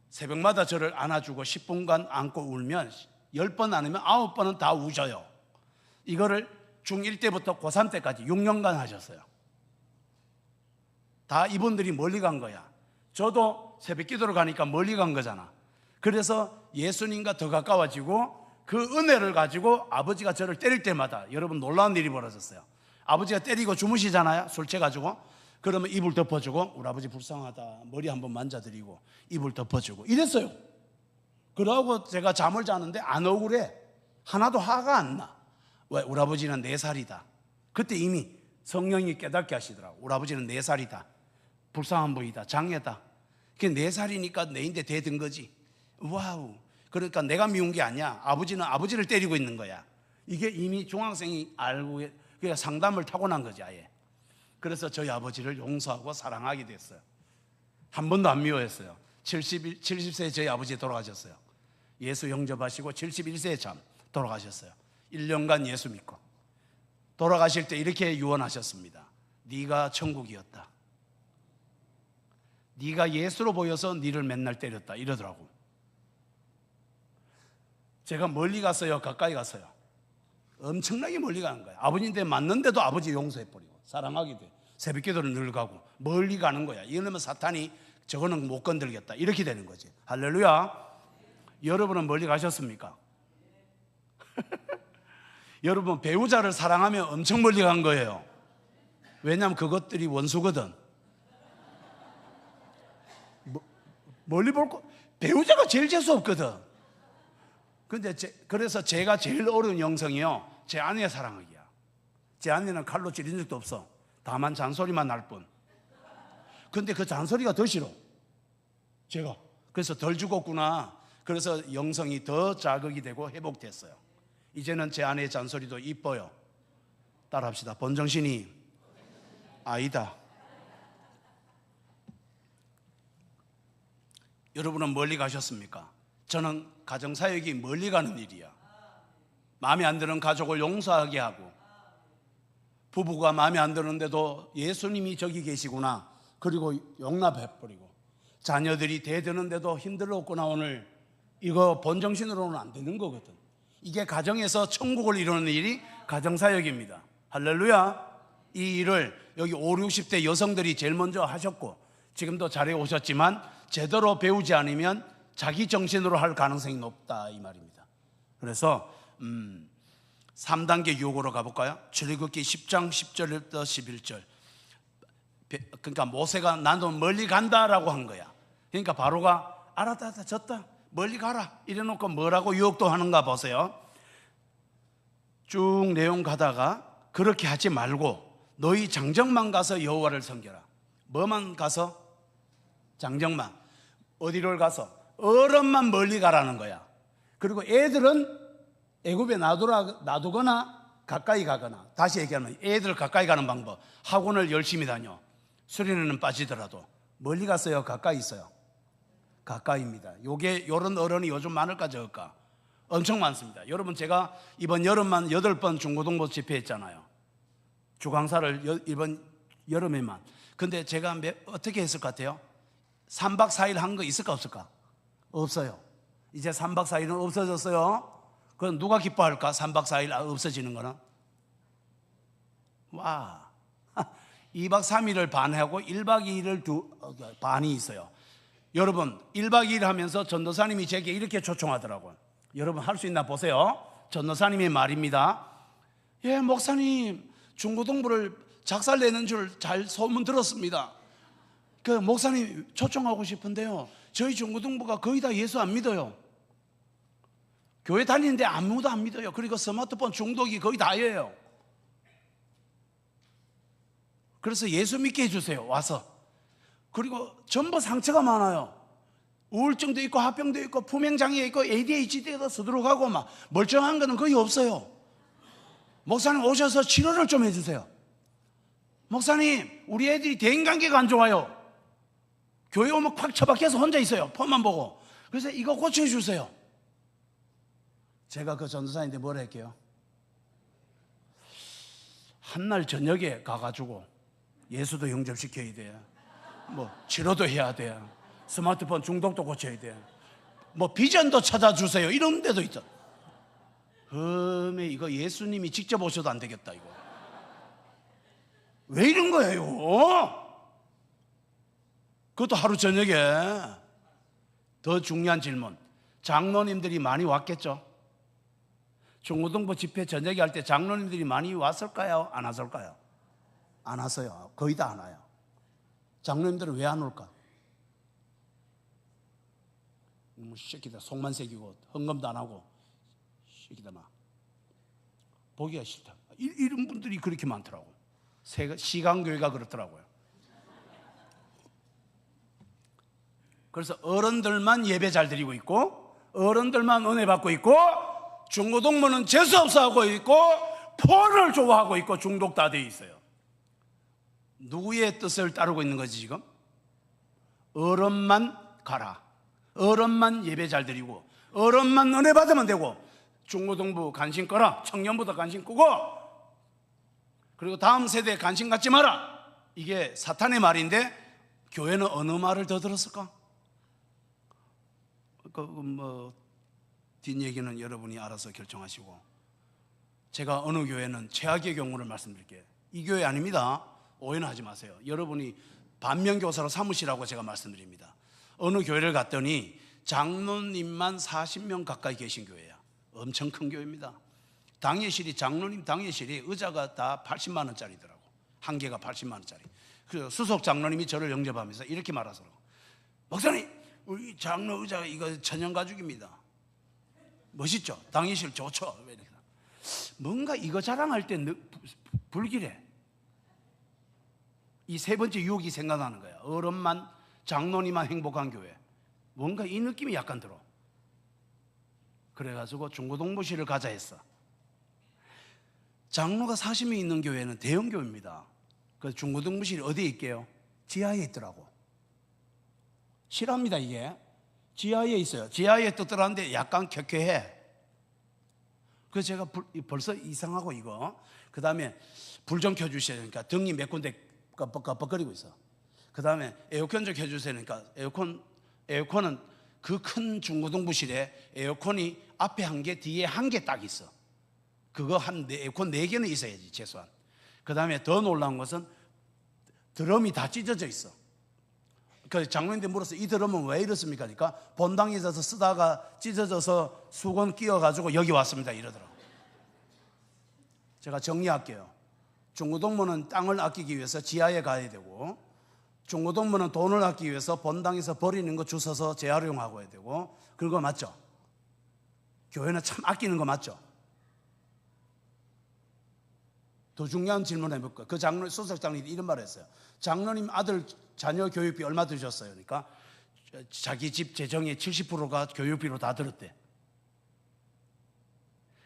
새벽마다 저를 안아주고 10분간 안고 울면 10번 아니면 9번은 다 우셔요. 이거를 중1 때부터 고3 때까지 6년간 하셨어요. 다 이분들이 멀리 간 거야. 저도 새벽 기도를 가니까 멀리 간 거잖아. 그래서 예수님과 더 가까워지고 그 은혜를 가지고 아버지가 저를 때릴 때마다 여러분 놀라운 일이 벌어졌어요. 아버지가 때리고 주무시잖아요. 술 취해가지고. 그러면 이불 덮어주고 우리 아버지 불쌍하다 머리 한번 만져드리고 이불 덮어주고 이랬어요. 그러고 제가 잠을 자는데 안 억울해. 하나도 화가 안 나. 왜? 우리 아버지는 4살이다. 그때 이미 성령이 깨닫게 하시더라고. 우리 아버지는 4살이다. 불쌍한 분이다. 장애다. 그게 4살이니까 내인데 대든 거지. 와우. 그러니까 내가 미운 게 아니야. 아버지는 아버지를 때리고 있는 거야. 이게 이미 중학생이 알고 그냥 상담을 타고난 거지 아예. 그래서 저희 아버지를 용서하고 사랑하게 됐어요. 한 번도 안 미워했어요. 70세에 저희 아버지 돌아가셨어요. 예수 영접하시고 71세에 참 돌아가셨어요. 1년간 예수 믿고 돌아가실 때 이렇게 유언하셨습니다. 네가 천국이었다. 네가 예수로 보여서 네를 맨날 때렸다 이러더라고. 제가 멀리 갔어요? 가까이 갔어요? 엄청나게 멀리 가는 거야. 아버지한테 맞는데도 아버지 용서해버리고 사랑하게 돼. 새벽기도를 늘 가고 멀리 가는 거야. 이러면 사탄이 저거는 못 건들겠다 이렇게 되는 거지. 할렐루야. 여러분은 멀리 가셨습니까? 여러분 배우자를 사랑하면 엄청 멀리 간 거예요. 왜냐하면 그것들이 원수거든. 멀리 볼 거 배우자가 제일 재수 없거든. 근데 그래서 제가 제일 어려운 영성이요, 제 아내의 사랑하기야. 제 아내는 칼로 찌른 적도 없어. 다만 잔소리만 날 뿐. 근데 그 잔소리가 더 싫어 제가. 그래서 덜 죽었구나. 그래서 영성이 더 자극이 되고 회복됐어요. 이제는 제 아내의 잔소리도 이뻐요. 따라합시다. 본정신이 아니다. 여러분은 멀리 가셨습니까? 저는 가정사역이 멀리 가는 일이야. 마음에 안 드는 가족을 용서하게 하고, 부부가 마음에 안 드는데도 예수님이 저기 계시구나 그리고 용납해버리고, 자녀들이 대드는데도 힘들었구나 오늘, 이거 본정신으로는 안 되는 거거든. 이게 가정에서 천국을 이루는 일이 가정사역입니다. 할렐루야. 이 일을 여기 5, 60대 여성들이 제일 먼저 하셨고 지금도 자리에 오셨지만 제대로 배우지 않으면 자기 정신으로 할 가능성이 높다 이 말입니다. 그래서 3단계 유혹으로 가볼까요? 출애굽기 10장 10절부터 11절. 그러니까 모세가 나도 멀리 간다라고 한 거야. 그러니까 바로가 알았다 졌다 멀리 가라 이래놓고 뭐라고 유혹도 하는가 보세요. 쭉 내용 가다가 그렇게 하지 말고 너희 장정만 가서 여호와를 섬겨라. 뭐만 가서? 장정만. 어디를 가서? 어른만 멀리 가라는 거야. 그리고 애들은 애굽에 놔두거나 가까이 가거나. 다시 얘기하면 애들 가까이 가는 방법. 학원을 열심히 다녀. 수련회는 빠지더라도 멀리 갔어요? 가까이 있어요? 가까이입니다. 요런 어른이 요즘 많을까 적을까? 엄청 많습니다. 여러분 제가 이번 여름만 8번 중고등부 집회했잖아요. 주강사를 이번 여름에만. 근데 제가 어떻게 했을 것 같아요? 3박 4일 한 거 있을까 없을까? 없어요. 이제 3박 4일은 없어졌어요. 그럼 누가 기뻐할까? 3박 4일 없어지는 거는? 와, 2박 3일을 반하고 1박 2일을 반이 있어요. 여러분 1박 2일 하면서 전도사님이 제게 이렇게 초청하더라고요. 여러분 할 수 있나 보세요. 전도사님의 말입니다. 예, 목사님 중고등부를 작살내는 줄 잘 소문 들었습니다. 그 목사님 초청하고 싶은데요, 저희 중고등부가 거의 다 예수 안 믿어요. 교회 다니는데 아무도 안 믿어요. 그리고 스마트폰 중독이 거의 다예요. 그래서 예수 믿게 해주세요. 와서. 그리고 전부 상처가 많아요. 우울증도 있고 합병도 있고 품행장애 있고 ADHD에도 서두르가고 막 멀쩡한 거는 거의 없어요. 목사님 오셔서 치료를 좀 해주세요. 목사님 우리 애들이 대인관계가 안 좋아요. 교회 오면 콱 처박혀서 혼자 있어요. 폰만 보고. 그래서 이거 고쳐주세요. 제가 그 전도사님한테 뭐라 할게요? 한날 저녁에 가가지고 예수도 영접시켜야 돼, 뭐 치료도 해야 돼, 스마트폰 중독도 고쳐야 돼, 뭐 비전도 찾아주세요 이런 데도 있죠. 이거 예수님이 직접 오셔도 안 되겠다. 이거 왜 이런 거예요? 그것도 하루 저녁에. 더 중요한 질문. 장로님들이 많이 왔겠죠? 중고등부 집회 저녁에 할 때 장로님들이 많이 왔을까요? 안 왔을까요? 안 왔어요. 거의 다 안 와요. 장로님들은 왜 안 올까? 새끼다 속만 새기고 헌금도 안 하고 새끼다 막 보기가 싫다. 이런 분들이 그렇게 많더라고. 시간교회가 그렇더라고요. 그래서 어른들만 예배 잘 드리고 있고 어른들만 은혜 받고 있고 중고등부는 재수없어 하고 있고 폰을 좋아하고 있고 중독 다 돼 있어요. 누구의 뜻을 따르고 있는 거지 지금? 어른만 가라. 어른만 예배 잘 드리고 어른만 은혜 받으면 되고 중고등부 관심 꺼라. 청년부도 관심 끄고 그리고 다음 세대에 관심 갖지 마라. 이게 사탄의 말인데 교회는 어느 말을 더 들었을까? 뒷얘기는 여러분이 알아서 결정하시고 제가 어느 교회는 최악의 경우를 말씀드릴게요. 이 교회 아닙니다. 오해는 하지 마세요. 여러분이 반면교사로 삼으시라고 제가 말씀드립니다. 어느 교회를 갔더니 장로님만 40명 가까이 계신 교회야. 엄청 큰 교회입니다. 당회실이 장로님 당회실이 의자가 다 80만 원짜리더라고. 한 개가 80만 원짜리. 그 수석 장로님이 저를 영접하면서 이렇게 말하더라고. 목사님, 우리 장로 의자가 이거 천연 가죽입니다. 멋있죠? 당회실 좋죠? 뭔가 이거 자랑할 때 불길해. 이 세 번째 유혹이 생각나는 거야. 어른만 장로님만 행복한 교회. 뭔가 이 느낌이 약간 들어. 그래가지고 중고등부실을 가자 했어. 장로가 40명 있는 교회는 대형 교회입니다. 그 중고등부실이 어디에 있게요? 지하에 있더라고. 실합니다 이게. 지하에 있어요. 지하에 뜯더라는데 약간 켜켜해. 그래서 제가 벌써 이상하고 이거. 그 다음에 불 좀 켜주셔야 되니까 등이 몇 군데 깜빡깜빡거리고 있어. 그 다음에 에어컨 좀 켜주세요. 그러니까 에어컨은 그 큰 중고등부실에 에어컨이 앞에 한 개, 뒤에 한 개 딱 있어. 그거 에어컨 4개는 있어야지 최소한. 그 다음에 더 놀라운 것은 드럼이 다 찢어져 있어. 그 장로님들 물었어. 이 드럼은 왜 이렇습니까? 그러니까 본당에서 쓰다가 찢어져서 수건 끼워가지고 여기 왔습니다 이러더라고. 제가 정리할게요. 중고등부는 땅을 아끼기 위해서 지하에 가야 되고 중고등부는 돈을 아끼기 위해서 본당에서 버리는 거 주워서 재활용하고 해야 되고 그거 맞죠? 교회는 참 아끼는 거 맞죠? 더 중요한 질문 해볼까요? 그 장로, 수석 장로님이 이런 말을 했어요. 장로님 아들 자녀 교육비 얼마 드셨어요? 그러니까 자기 집 재정의 70%가 교육비로 다 들었대.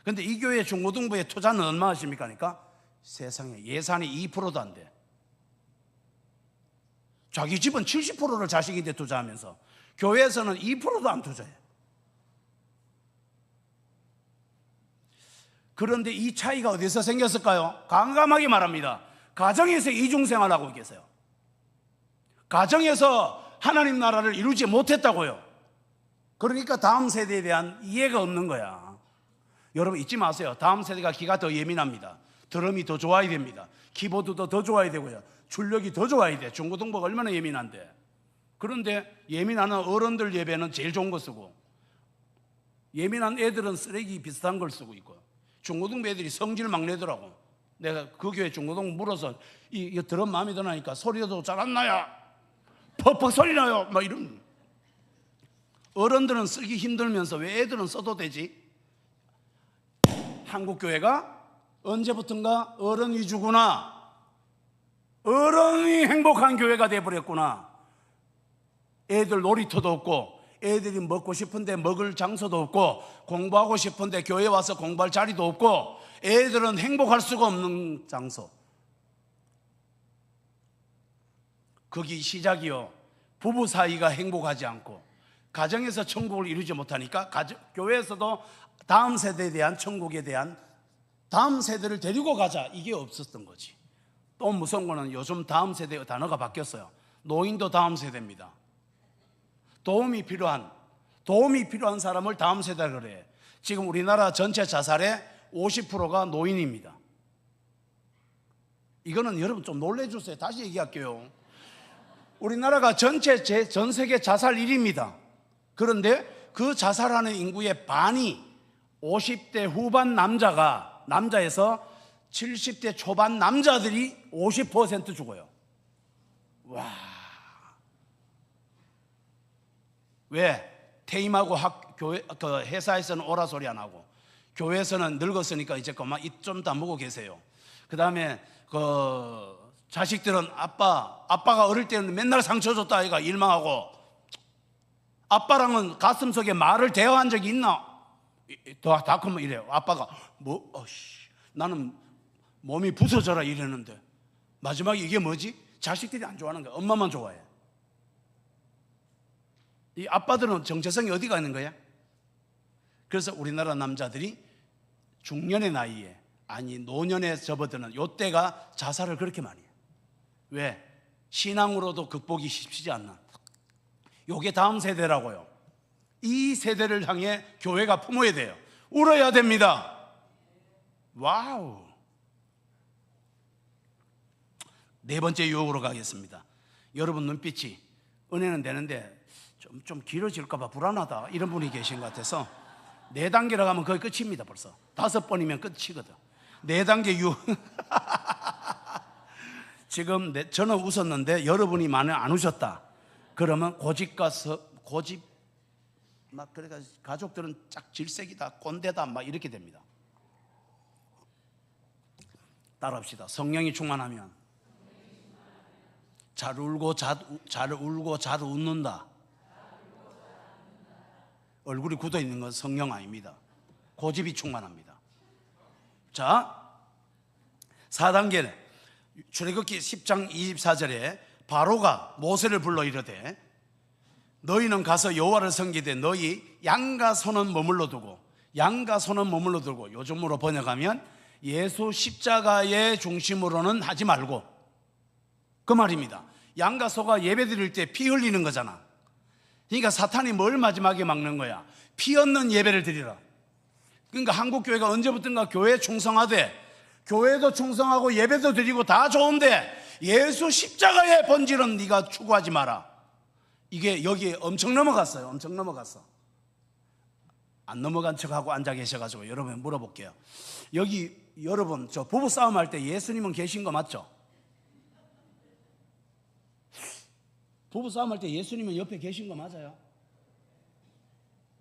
근데 이 교회 중고등부의 투자는 얼마 하십니까? 그러니까 세상에 예산이 2%도 안 돼. 자기 집은 70%를 자식인데 투자하면서 교회에서는 2%도 안 투자해. 그런데 이 차이가 어디서 생겼을까요? 강감하게 말합니다. 가정에서 이중생활하고 계세요. 가정에서 하나님 나라를 이루지 못했다고요. 그러니까 다음 세대에 대한 이해가 없는 거야. 여러분 잊지 마세요. 다음 세대가 귀가 더 예민합니다. 드럼이 더 좋아야 됩니다. 키보드도 더 좋아야 되고요. 출력이 더 좋아야 돼. 중고등부가 얼마나 예민한데. 그런데 예민하는 어른들 예배는 제일 좋은 거 쓰고 예민한 애들은 쓰레기 비슷한 걸 쓰고 있고 중고등부 애들이 성질 막 내더라고. 내가 그 교회 중고등부 물어서 이 드럼 마음에 드나니까 소리도 잘 안 나요. 퍽퍽 소리 나요. 막 이런. 어른들은 쓰기 힘들면서 왜 애들은 써도 되지? 한국 교회가 언제부턴가 어른 위주구나. 어른이 행복한 교회가 돼버렸구나. 애들 놀이터도 없고 애들이 먹고 싶은데 먹을 장소도 없고 공부하고 싶은데 교회 와서 공부할 자리도 없고 애들은 행복할 수가 없는 장소. 거기 시작이요. 부부 사이가 행복하지 않고 가정에서 천국을 이루지 못하니까 교회에서도 다음 세대에 대한 천국에 대한 다음 세대를 데리고 가자 이게 없었던 거지. 또 무서운 거는 요즘 다음 세대 단어가 바뀌었어요. 노인도 다음 세대입니다. 도움이 필요한 사람을 다음 세대라 그래. 지금 우리나라 전체 자살의 50%가 노인입니다. 이거는 여러분 좀 놀래주세요. 다시 얘기할게요. 우리나라가 전체 전 세계 자살 1위입니다. 그런데 그 자살하는 인구의 반이 50대 후반 남자에서 70대 초반 남자들이 50% 죽어요. 와. 왜? 퇴임하고 회사에서는 오라 소리 안 하고, 교회에서는 늙었으니까 이제 그만 입 좀 다물고 계세요. 그 다음에 자식들은 아빠가 어릴 때는 맨날 상처 줬다 아이가 일망하고, 아빠랑은 가슴속에 말을 대화한 적이 있나? 다 크면 이래요. 아빠가 나는 몸이 부서져라 이랬는데 마지막에 이게 뭐지? 자식들이 안 좋아하는 거야. 엄마만 좋아해. 이 아빠들은 정체성이 어디가 있는 거야? 그래서 우리나라 남자들이 중년의 나이에, 아니 노년에 접어드는 요때가 자살을 그렇게 많이 해요. 왜? 신앙으로도 극복이 쉽지 않는, 요게 다음 세대라고요. 이 세대를 향해 교회가 품어야 돼요. 울어야 됩니다. 와우. 네 번째 유혹으로 가겠습니다. 여러분 눈빛이 은혜는 되는데 좀 길어질까 봐 불안하다 이런 분이 계신 것 같아서 4단계로 가면 거의 끝입니다. 벌써 5번이면 끝이거든. 4단계 유혹. 지금 저는 웃었는데 여러분이 많이 안 우셨다 그러면 고집 막 그래가 가족들은 짝 질색이다, 꼰대다 막 이렇게 됩니다. 따라합시다. 성령이 충만하면 잘 울고 잘 웃는다. 얼굴이 굳어 있는 건 성령 아닙니다. 고집이 충만합니다. 자, 4단계는 출애굽기 10장 24절에 바로가 모세를 불러 이르되 너희는 가서 여호와를 섬기되 너희 양과 소는 머물러 두고, 양과 소는 머물러 두고, 요즘으로 번역하면 예수 십자가의 중심으로는 하지 말고, 그 말입니다. 양과 소가 예배 드릴 때 피 흘리는 거잖아. 그러니까 사탄이 뭘 마지막에 막는 거야? 피 없는 예배를 드리라. 그러니까 한국 교회가 언제부턴가 교회에 충성하되, 교회도 충성하고 예배도 드리고 다 좋은데 예수 십자가의 본질은 네가 추구하지 마라. 이게 여기에 엄청 넘어갔어요. 엄청 넘어갔어. 안 넘어간 척하고 앉아 계셔가지고 여러분 물어볼게요. 여기 여러분 저 부부 싸움 할 때 예수님은 계신 거 맞죠? 부부 싸움 할 때 예수님은 옆에 계신 거 맞아요?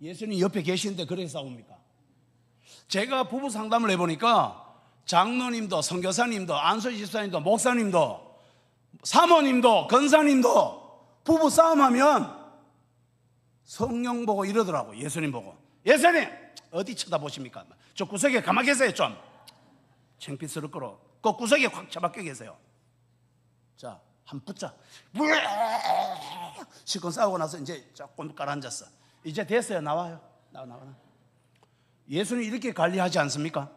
예수님 옆에 계시는데 그래서 싸웁니까? 제가 부부 상담을 해보니까 장로님도 선교사님도 안수지 집사님도 목사님도 사모님도 권사님도 부부 싸움하면 성령 보고 이러더라고. 예수님 보고, 예수님 어디 쳐다보십니까? 저 구석에 가만히 계세요. 좀 창피스럽고 그 구석에 확 처박혀 계세요. 자, 한 붙자. 실컷 싸우고 나서 이제 조금 깔아앉았어. 이제 됐어요. 나와요. 나와. 예수님 이렇게 관리하지 않습니까?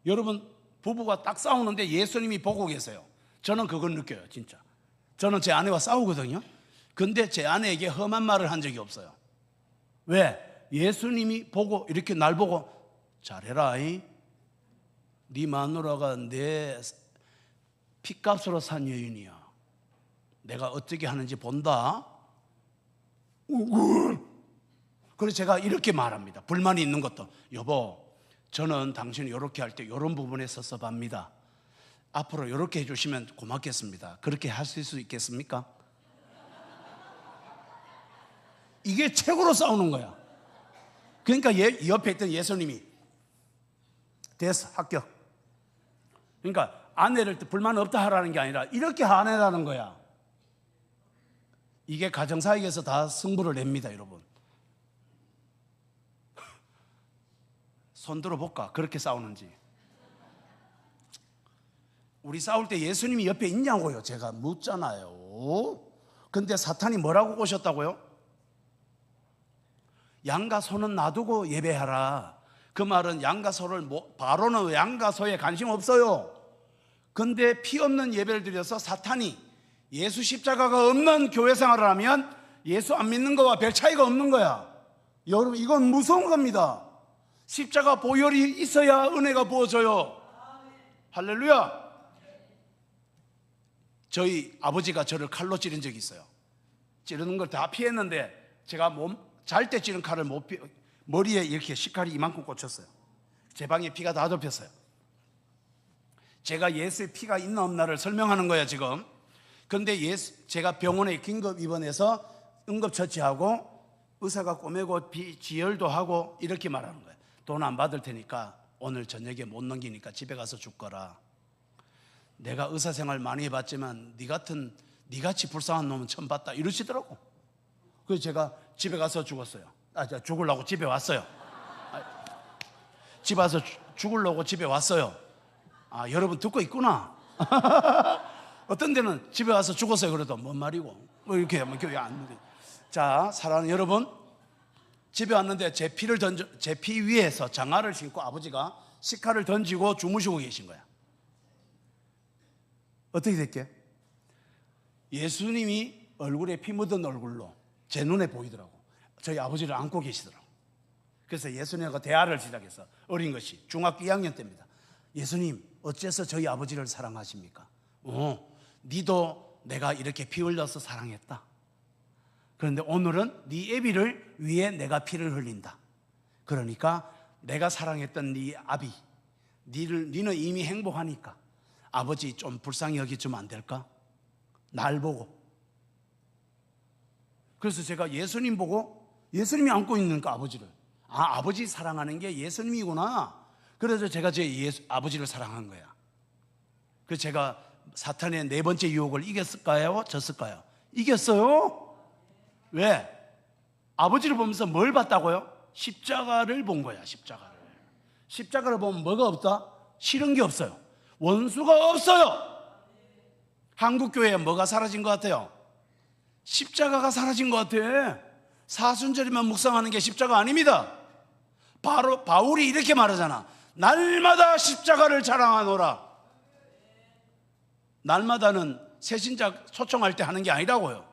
여러분 부부가 딱 싸우는데 예수님이 보고 계세요. 저는 그걸 느껴요. 진짜 저는 제 아내와 싸우거든요. 근데 제 아내에게 험한 말을 한 적이 없어요. 왜? 예수님이 보고 이렇게 날 보고 잘해라. 네 마누라가 내 핏값으로 산 여인이야. 내가 어떻게 하는지 본다. 그래서 제가 이렇게 말합니다. 불만이 있는 것도, 여보 저는 당신이 이렇게 할 때 이런 부분에 섭섭합니다. 앞으로 이렇게 해주시면 고맙겠습니다. 그렇게 하실 수 있겠습니까? 이게 최고로 싸우는 거야. 그러니까 옆에 있던 예수님이 됐어, 합격. 그러니까 아내를 불만 없다 하라는 게 아니라 이렇게 하라는 거야. 이게 가정사역에서 다 승부를 냅니다. 여러분 손 들어볼까? 그렇게 싸우는지. 우리 싸울 때 예수님이 옆에 있냐고요. 제가 묻잖아요. 근데 사탄이 뭐라고 오셨다고요? 양과 소는 놔두고 예배하라. 그 말은 양과 소를 바로는 양과 소에 관심 없어요. 근데 피 없는 예배를 드려서 사탄이 예수 십자가가 없는 교회 생활을 하면 예수 안 믿는 거와 별 차이가 없는 거야. 여러분 이건 무서운 겁니다. 십자가 보혈이 있어야 은혜가 부어져요. 할렐루야. 저희 아버지가 저를 칼로 찌른 적이 있어요. 찌르는 걸 다 피했는데 제가 잘 때 찌른 칼을 못 머리에 이렇게 식칼이 이만큼 꽂혔어요. 제 방에 피가 다 덮였어요. 제가 예수의 피가 있나 없나를 설명하는 거야 지금. 그런데 제가 병원에 긴급 입원해서 응급처치하고 의사가 꼬매고 지혈도 하고 이렇게 말하는 거예요. 돈 안 받을 테니까 오늘 저녁에 못 넘기니까 집에 가서 죽거라. 내가 의사생활 많이 해봤지만 니같이 불쌍한 놈은 처음 봤다 이러시더라고. 그래서 제가 집에 가서 죽었어요. 죽으려고 집에 왔어요. 집에 와서 죽으려고 집에 왔어요. 여러분 듣고 있구나. 어떤 데는 집에 와서 죽었어요. 그래도 뭔 말이고 뭐 이렇게 하면 교회 안 돼. 자, 사랑하는 여러분, 집에 왔는데 제 피 위에서 장화를 신고 아버지가 식칼을 던지고 주무시고 계신 거야. 어떻게 됐게? 예수님이 얼굴에 피 묻은 얼굴로 제 눈에 보이더라고. 저희 아버지를 안고 계시더라고. 그래서 예수님과 대화를 시작해서 어린 것이 중학교 2학년 때입니다. 예수님, 어째서 저희 아버지를 사랑하십니까? 니도 내가 이렇게 피 흘려서 사랑했다. 그런데 오늘은 네 애비를 위해 내가 피를 흘린다. 그러니까 내가 사랑했던 네 아비, 니는 이미 행복하니까 아버지 좀 불쌍히 여기주면 안 될까? 날 보고. 그래서 제가 예수님 보고, 예수님이 안고 있는가 아버지를, 아버지 사랑하는 게 예수님이구나. 그래서 제가 제 아버지를 사랑한 거야. 그래서 제가 사탄의 네 번째 유혹을 이겼을까요? 졌을까요? 이겼어요. 왜? 아버지를 보면서 뭘 봤다고요? 십자가를 본 거야. 십자가를 보면 뭐가 없다? 싫은 게 없어요. 원수가 없어요. 한국교회에 뭐가 사라진 것 같아요? 십자가가 사라진 것 같아. 사순절이면 묵상하는 게 십자가 아닙니다. 바울이 이렇게 말하잖아. 날마다 십자가를 자랑하노라. 날마다는 새신자 초청할 때 하는 게 아니라고요.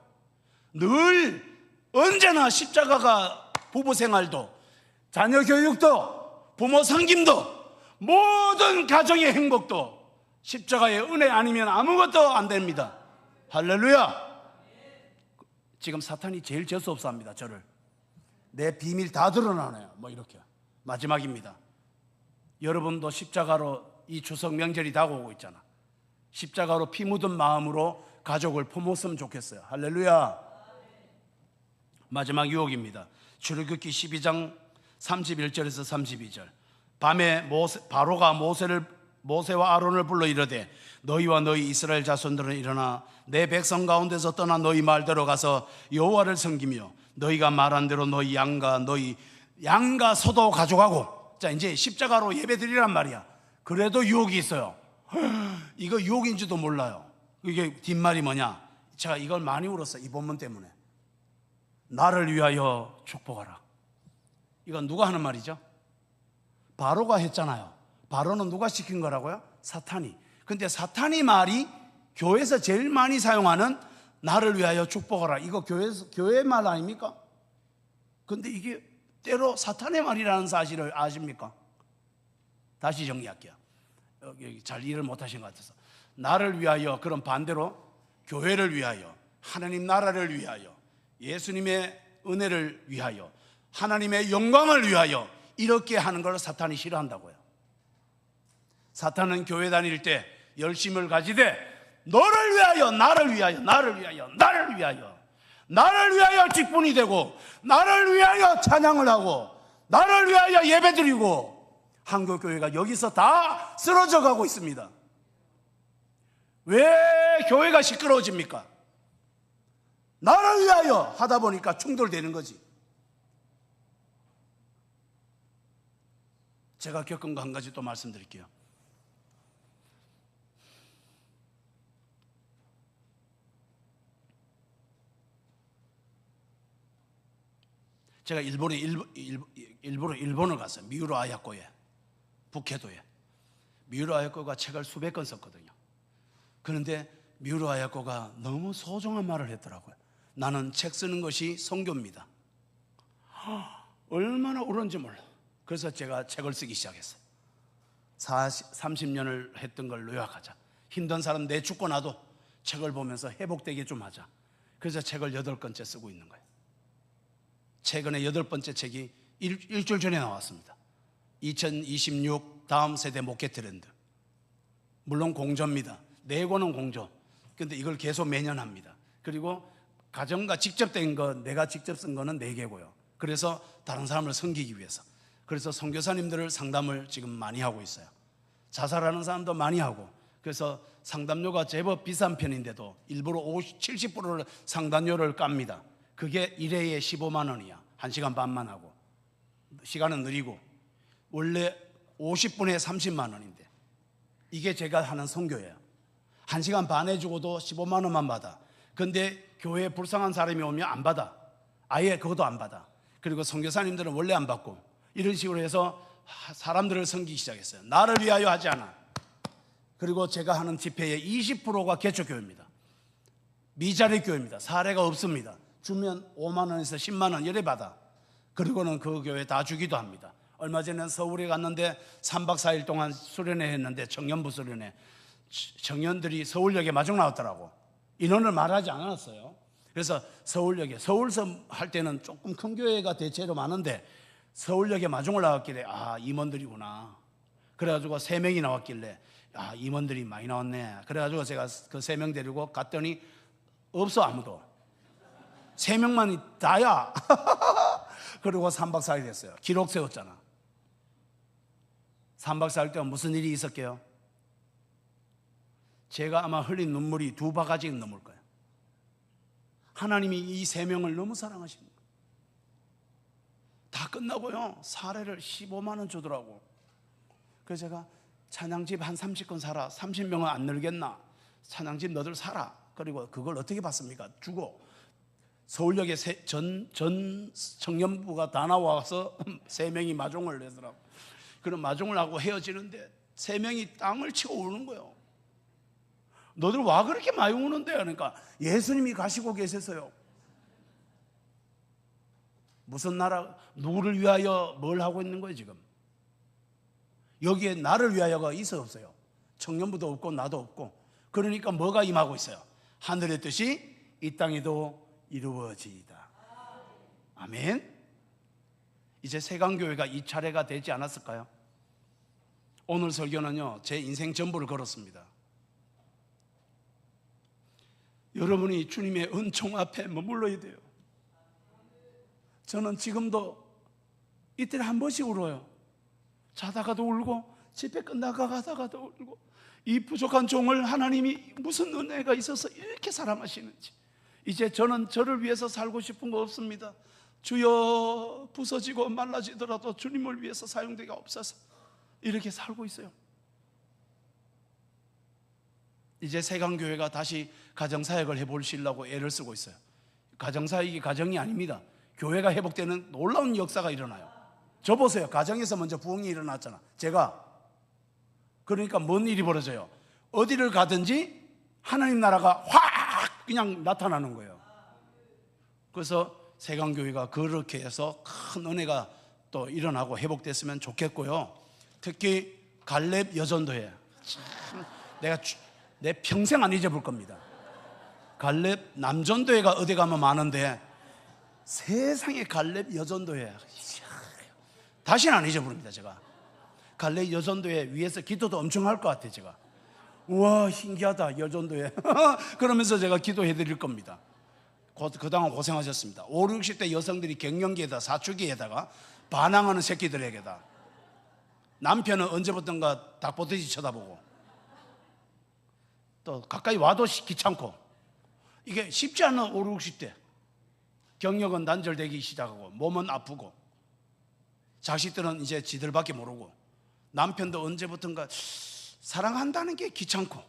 늘 언제나 십자가가 부부 생활도, 자녀 교육도, 부모 섬김도, 모든 가정의 행복도 십자가의 은혜 아니면 아무것도 안 됩니다. 할렐루야. 지금 사탄이 제일 재수없어합니다. 저를. 내 비밀 다 드러나네요. 뭐 이렇게. 마지막입니다. 여러분도 십자가로 이 추석 명절이 다가오고 있잖아. 십자가로 피 묻은 마음으로 가족을 품었으면 좋겠어요. 할렐루야. 마지막 유혹입니다. 출애굽기 12장 31절에서 32절. 밤에 바로가 모세와 아론을 불러 이르되 너희와 너희 이스라엘 자손들은 일어나 내 백성 가운데서 떠나 너희 말대로 가서 여호와를 섬기며 너희가 말한 대로 너희 양과 소도 가져가고. 자, 이제 십자가로 예배드리란 말이야. 그래도 유혹이 있어요. 이거 유혹인지도 몰라요. 이게 뒷말이 뭐냐? 제가 이걸 많이 울었어요. 이 본문 때문에. 나를 위하여 축복하라. 이건 누가 하는 말이죠? 바로가 했잖아요. 바로는 누가 시킨 거라고요? 사탄이. 근데 사탄이 말이 교회에서 제일 많이 사용하는 나를 위하여 축복하라. 이거 교회 말 아닙니까? 근데 이게 때로 사탄의 말이라는 사실을 아십니까? 다시 정리할게요. 여기 잘 이해를 못하신 것 같아서. 나를 위하여, 그럼 반대로 교회를 위하여, 하나님 나라를 위하여, 예수님의 은혜를 위하여, 하나님의 영광을 위하여 이렇게 하는 걸 사탄이 싫어한다고요. 사탄은 교회 다닐 때 열심을 가지되 너를 위하여, 나를 위하여, 나를 위하여, 나를 위하여, 나를 위하여 직분이 되고, 나를 위하여 찬양을 하고, 나를 위하여 예배드리고, 한국교회가 여기서 다 쓰러져 가고 있습니다. 왜 교회가 시끄러워집니까? 나를 위하여 하다 보니까 충돌되는 거지. 제가 겪은 거 한 가지 또 말씀드릴게요. 제가 일본을 갔어요. 미우로 아야코에, 북해도에. 미우로 아야코가 책을 수백 권 썼거든요. 그런데 미우로 아야코가 너무 소중한 말을 했더라고요. 나는 책 쓰는 것이 선교입니다. 얼마나 옳은지 몰라. 그래서 제가 책을 쓰기 시작했어요. 30년을 했던 걸 요약하자. 힘든 사람 내 죽고 나도 책을 보면서 회복되게 좀 하자. 그래서 책을 8권째 쓰고 있는 거예요. 최근에 8번째 책이 일주일 전에 나왔습니다. 2026 다음 세대 목회 트렌드. 물론 공조입니다. 4권은 공조. 근데 이걸 계속 매년 합니다. 그리고 가정과 직접 된 거, 내가 직접 쓴 거는 4개고요. 그래서 다른 사람을 섬기기 위해서. 그래서 선교사님들을 상담을 지금 많이 하고 있어요. 자살하는 사람도 많이 하고. 그래서 상담료가 제법 비싼 편인데도 일부러 70%를 상담료를 깝니다. 그게 1회에 15만 원이야. 1시간 반만 하고. 시간은 느리고. 원래 50분에 30만 원인데 이게 제가 하는 선교예요. 1시간 반 해주고도 15만 원만 받아. 근데 교회에 불쌍한 사람이 오면 안 받아. 아예 그것도 안 받아. 그리고 선교사님들은 원래 안 받고. 이런 식으로 해서 사람들을 섬기기 시작했어요. 나를 위하여 하지 않아. 그리고 제가 하는 집회의 20%가 개척교회입니다. 미자립 교회입니다. 사례가 없습니다. 주면 5만 원에서 10만 원 이래 받아. 그리고는 그 교회 다 주기도 합니다. 얼마 전에 서울에 갔는데 3박 4일 동안 수련회 했는데 청년부 수련회. 청년들이 서울역에 마중 나왔더라고. 인원을 말하지 않았어요. 그래서 서울역에, 서울서 할 때는 조금 큰 교회가 대체로 많은데 서울역에 마중을 나왔길래 임원들이구나. 그래가지고 3명이 나왔길래 임원들이 많이 나왔네. 그래가지고 제가 그 3명 데리고 갔더니 없어 아무도. 3명만 다야. 그리고 3박 4일 됐어요. 기록 세웠잖아. 3박 4일 동안 무슨 일이 있었게요? 제가 아마 흘린 눈물이 2바가지 넘을 거예요. 하나님이 이 3명을 너무 사랑하시는 거예요. 다 끝나고요 사례를 15만 원 주더라고. 그래서 제가 찬양집 한 30건 사라. 30명은 안 늘겠나? 찬양집 너들 사라. 그리고 그걸 어떻게 받습니까? 주고 서울역에 전 청년부가 다 나와서 3명이 마중을 내더라고. 그럼 마중을 하고 헤어지는데 3명이 땅을 치고 우는 거예요. 너들 와 그렇게 많이 우는데? 그러니까 예수님이 가시고 계셨어요. 무슨 나라, 누구를 위하여 뭘 하고 있는 거예요 지금? 여기에 나를 위하여가 있어 없어요? 청년부도 없고 나도 없고. 그러니까 뭐가 임하고 있어요? 하늘의 뜻이 이 땅에도 이루어지이다. 아멘. 이제 세강교회가 이 차례가 되지 않았을까요? 오늘 설교는요 제 인생 전부를 걸었습니다. 여러분이 주님의 은총 앞에 머물러야 돼요. 저는 지금도 이틀에 한 번씩 울어요. 자다가도 울고 집회 끝나가다가도 울고. 이 부족한 종을 하나님이 무슨 은혜가 있어서 이렇게 사랑하시는지. 이제 저는 저를 위해서 살고 싶은 거 없습니다. 주여 부서지고 말라지더라도 주님을 위해서 사용되게 없어서 이렇게 살고 있어요. 이제 세강교회가 다시 가정사역을 해보시려고 애를 쓰고 있어요. 가정사역이 가정이 아닙니다. 교회가 회복되는 놀라운 역사가 일어나요. 저 보세요. 가정에서 먼저 부흥이 일어났잖아. 제가. 그러니까 뭔 일이 벌어져요? 어디를 가든지 하나님 나라가 확 그냥 나타나는 거예요. 그래서 세강교회가 그렇게 해서 큰 은혜가 또 일어나고 회복됐으면 좋겠고요. 특히 갈렙 여전도회. 내가 내 평생 안 잊어볼 겁니다. 갈렙 남전도회가 어디 가면 많은데 세상에 갈렙 여전도회 다시는 안 잊어버립니다. 제가 갈렙 여전도회 위에서 기도도 엄청 할 것 같아요. 제가 우와 신기하다 여전도회 그러면서 제가 기도해 드릴 겁니다. 그동안 고생하셨습니다. 5, 60대 여성들이 갱년기에다 사춘기에다가 반항하는 새끼들에게다 남편은 언제부턴가 닭보듯이 쳐다보고 또 가까이 와도 귀찮고 이게 쉽지 않은 5, 60대 경력은 단절되기 시작하고 몸은 아프고 자식들은 이제 지들밖에 모르고 남편도 언제부턴가 사랑한다는 게 귀찮고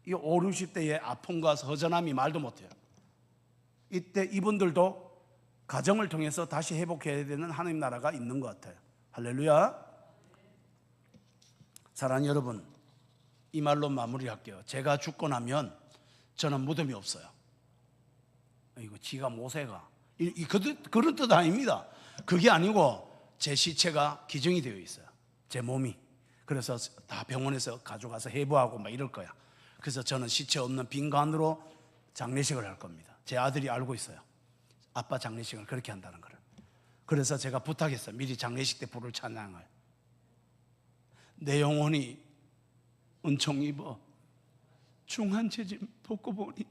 이 5, 60대의 아픔과 허전함이 말도 못해요. 이때 이분들도 가정을 통해서 다시 회복해야 되는 하나님 나라가 있는 것 같아요. 할렐루야. 사랑하는 여러분, 이 말로 마무리할게요. 제가 죽고 나면 저는 무덤이 없어요. 이거 지가 모세가 그런 뜻 아닙니다. 그게 아니고 제 시체가 기증이 되어 있어요. 제 몸이. 그래서 다 병원에서 가져가서 해부하고 막 이럴 거야. 그래서 저는 시체 없는 빈관으로 장례식을 할 겁니다. 제 아들이 알고 있어요. 아빠 장례식을 그렇게 한다는 거를. 그래서 제가 부탁했어요. 미리 장례식 때 부를 찬양을. 내 영혼이 은총 입어 중한 죄짐 벗고 보니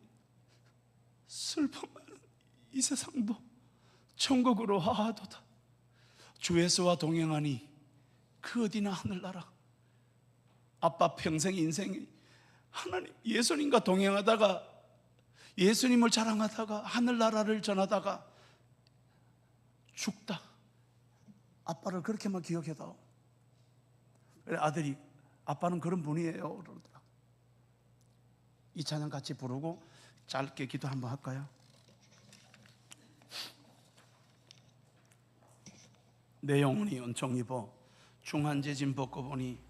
슬픔 많은 이 세상도 천국으로 하하도다. 주 예수와 동행하니 그 어디나 하늘나라. 아빠 평생 인생이 하나님 예수님과 동행하다가 예수님을 자랑하다가 하늘나라를 전하다가 죽다. 아빠를 그렇게만 기억해다오. 그래 아들이 아빠는 그런 분이에요 그러더라. 이 찬양 같이 부르고 짧게 기도 한번 할까요? 내 영혼이 은총 입어 중한 죄짐 벗고 보니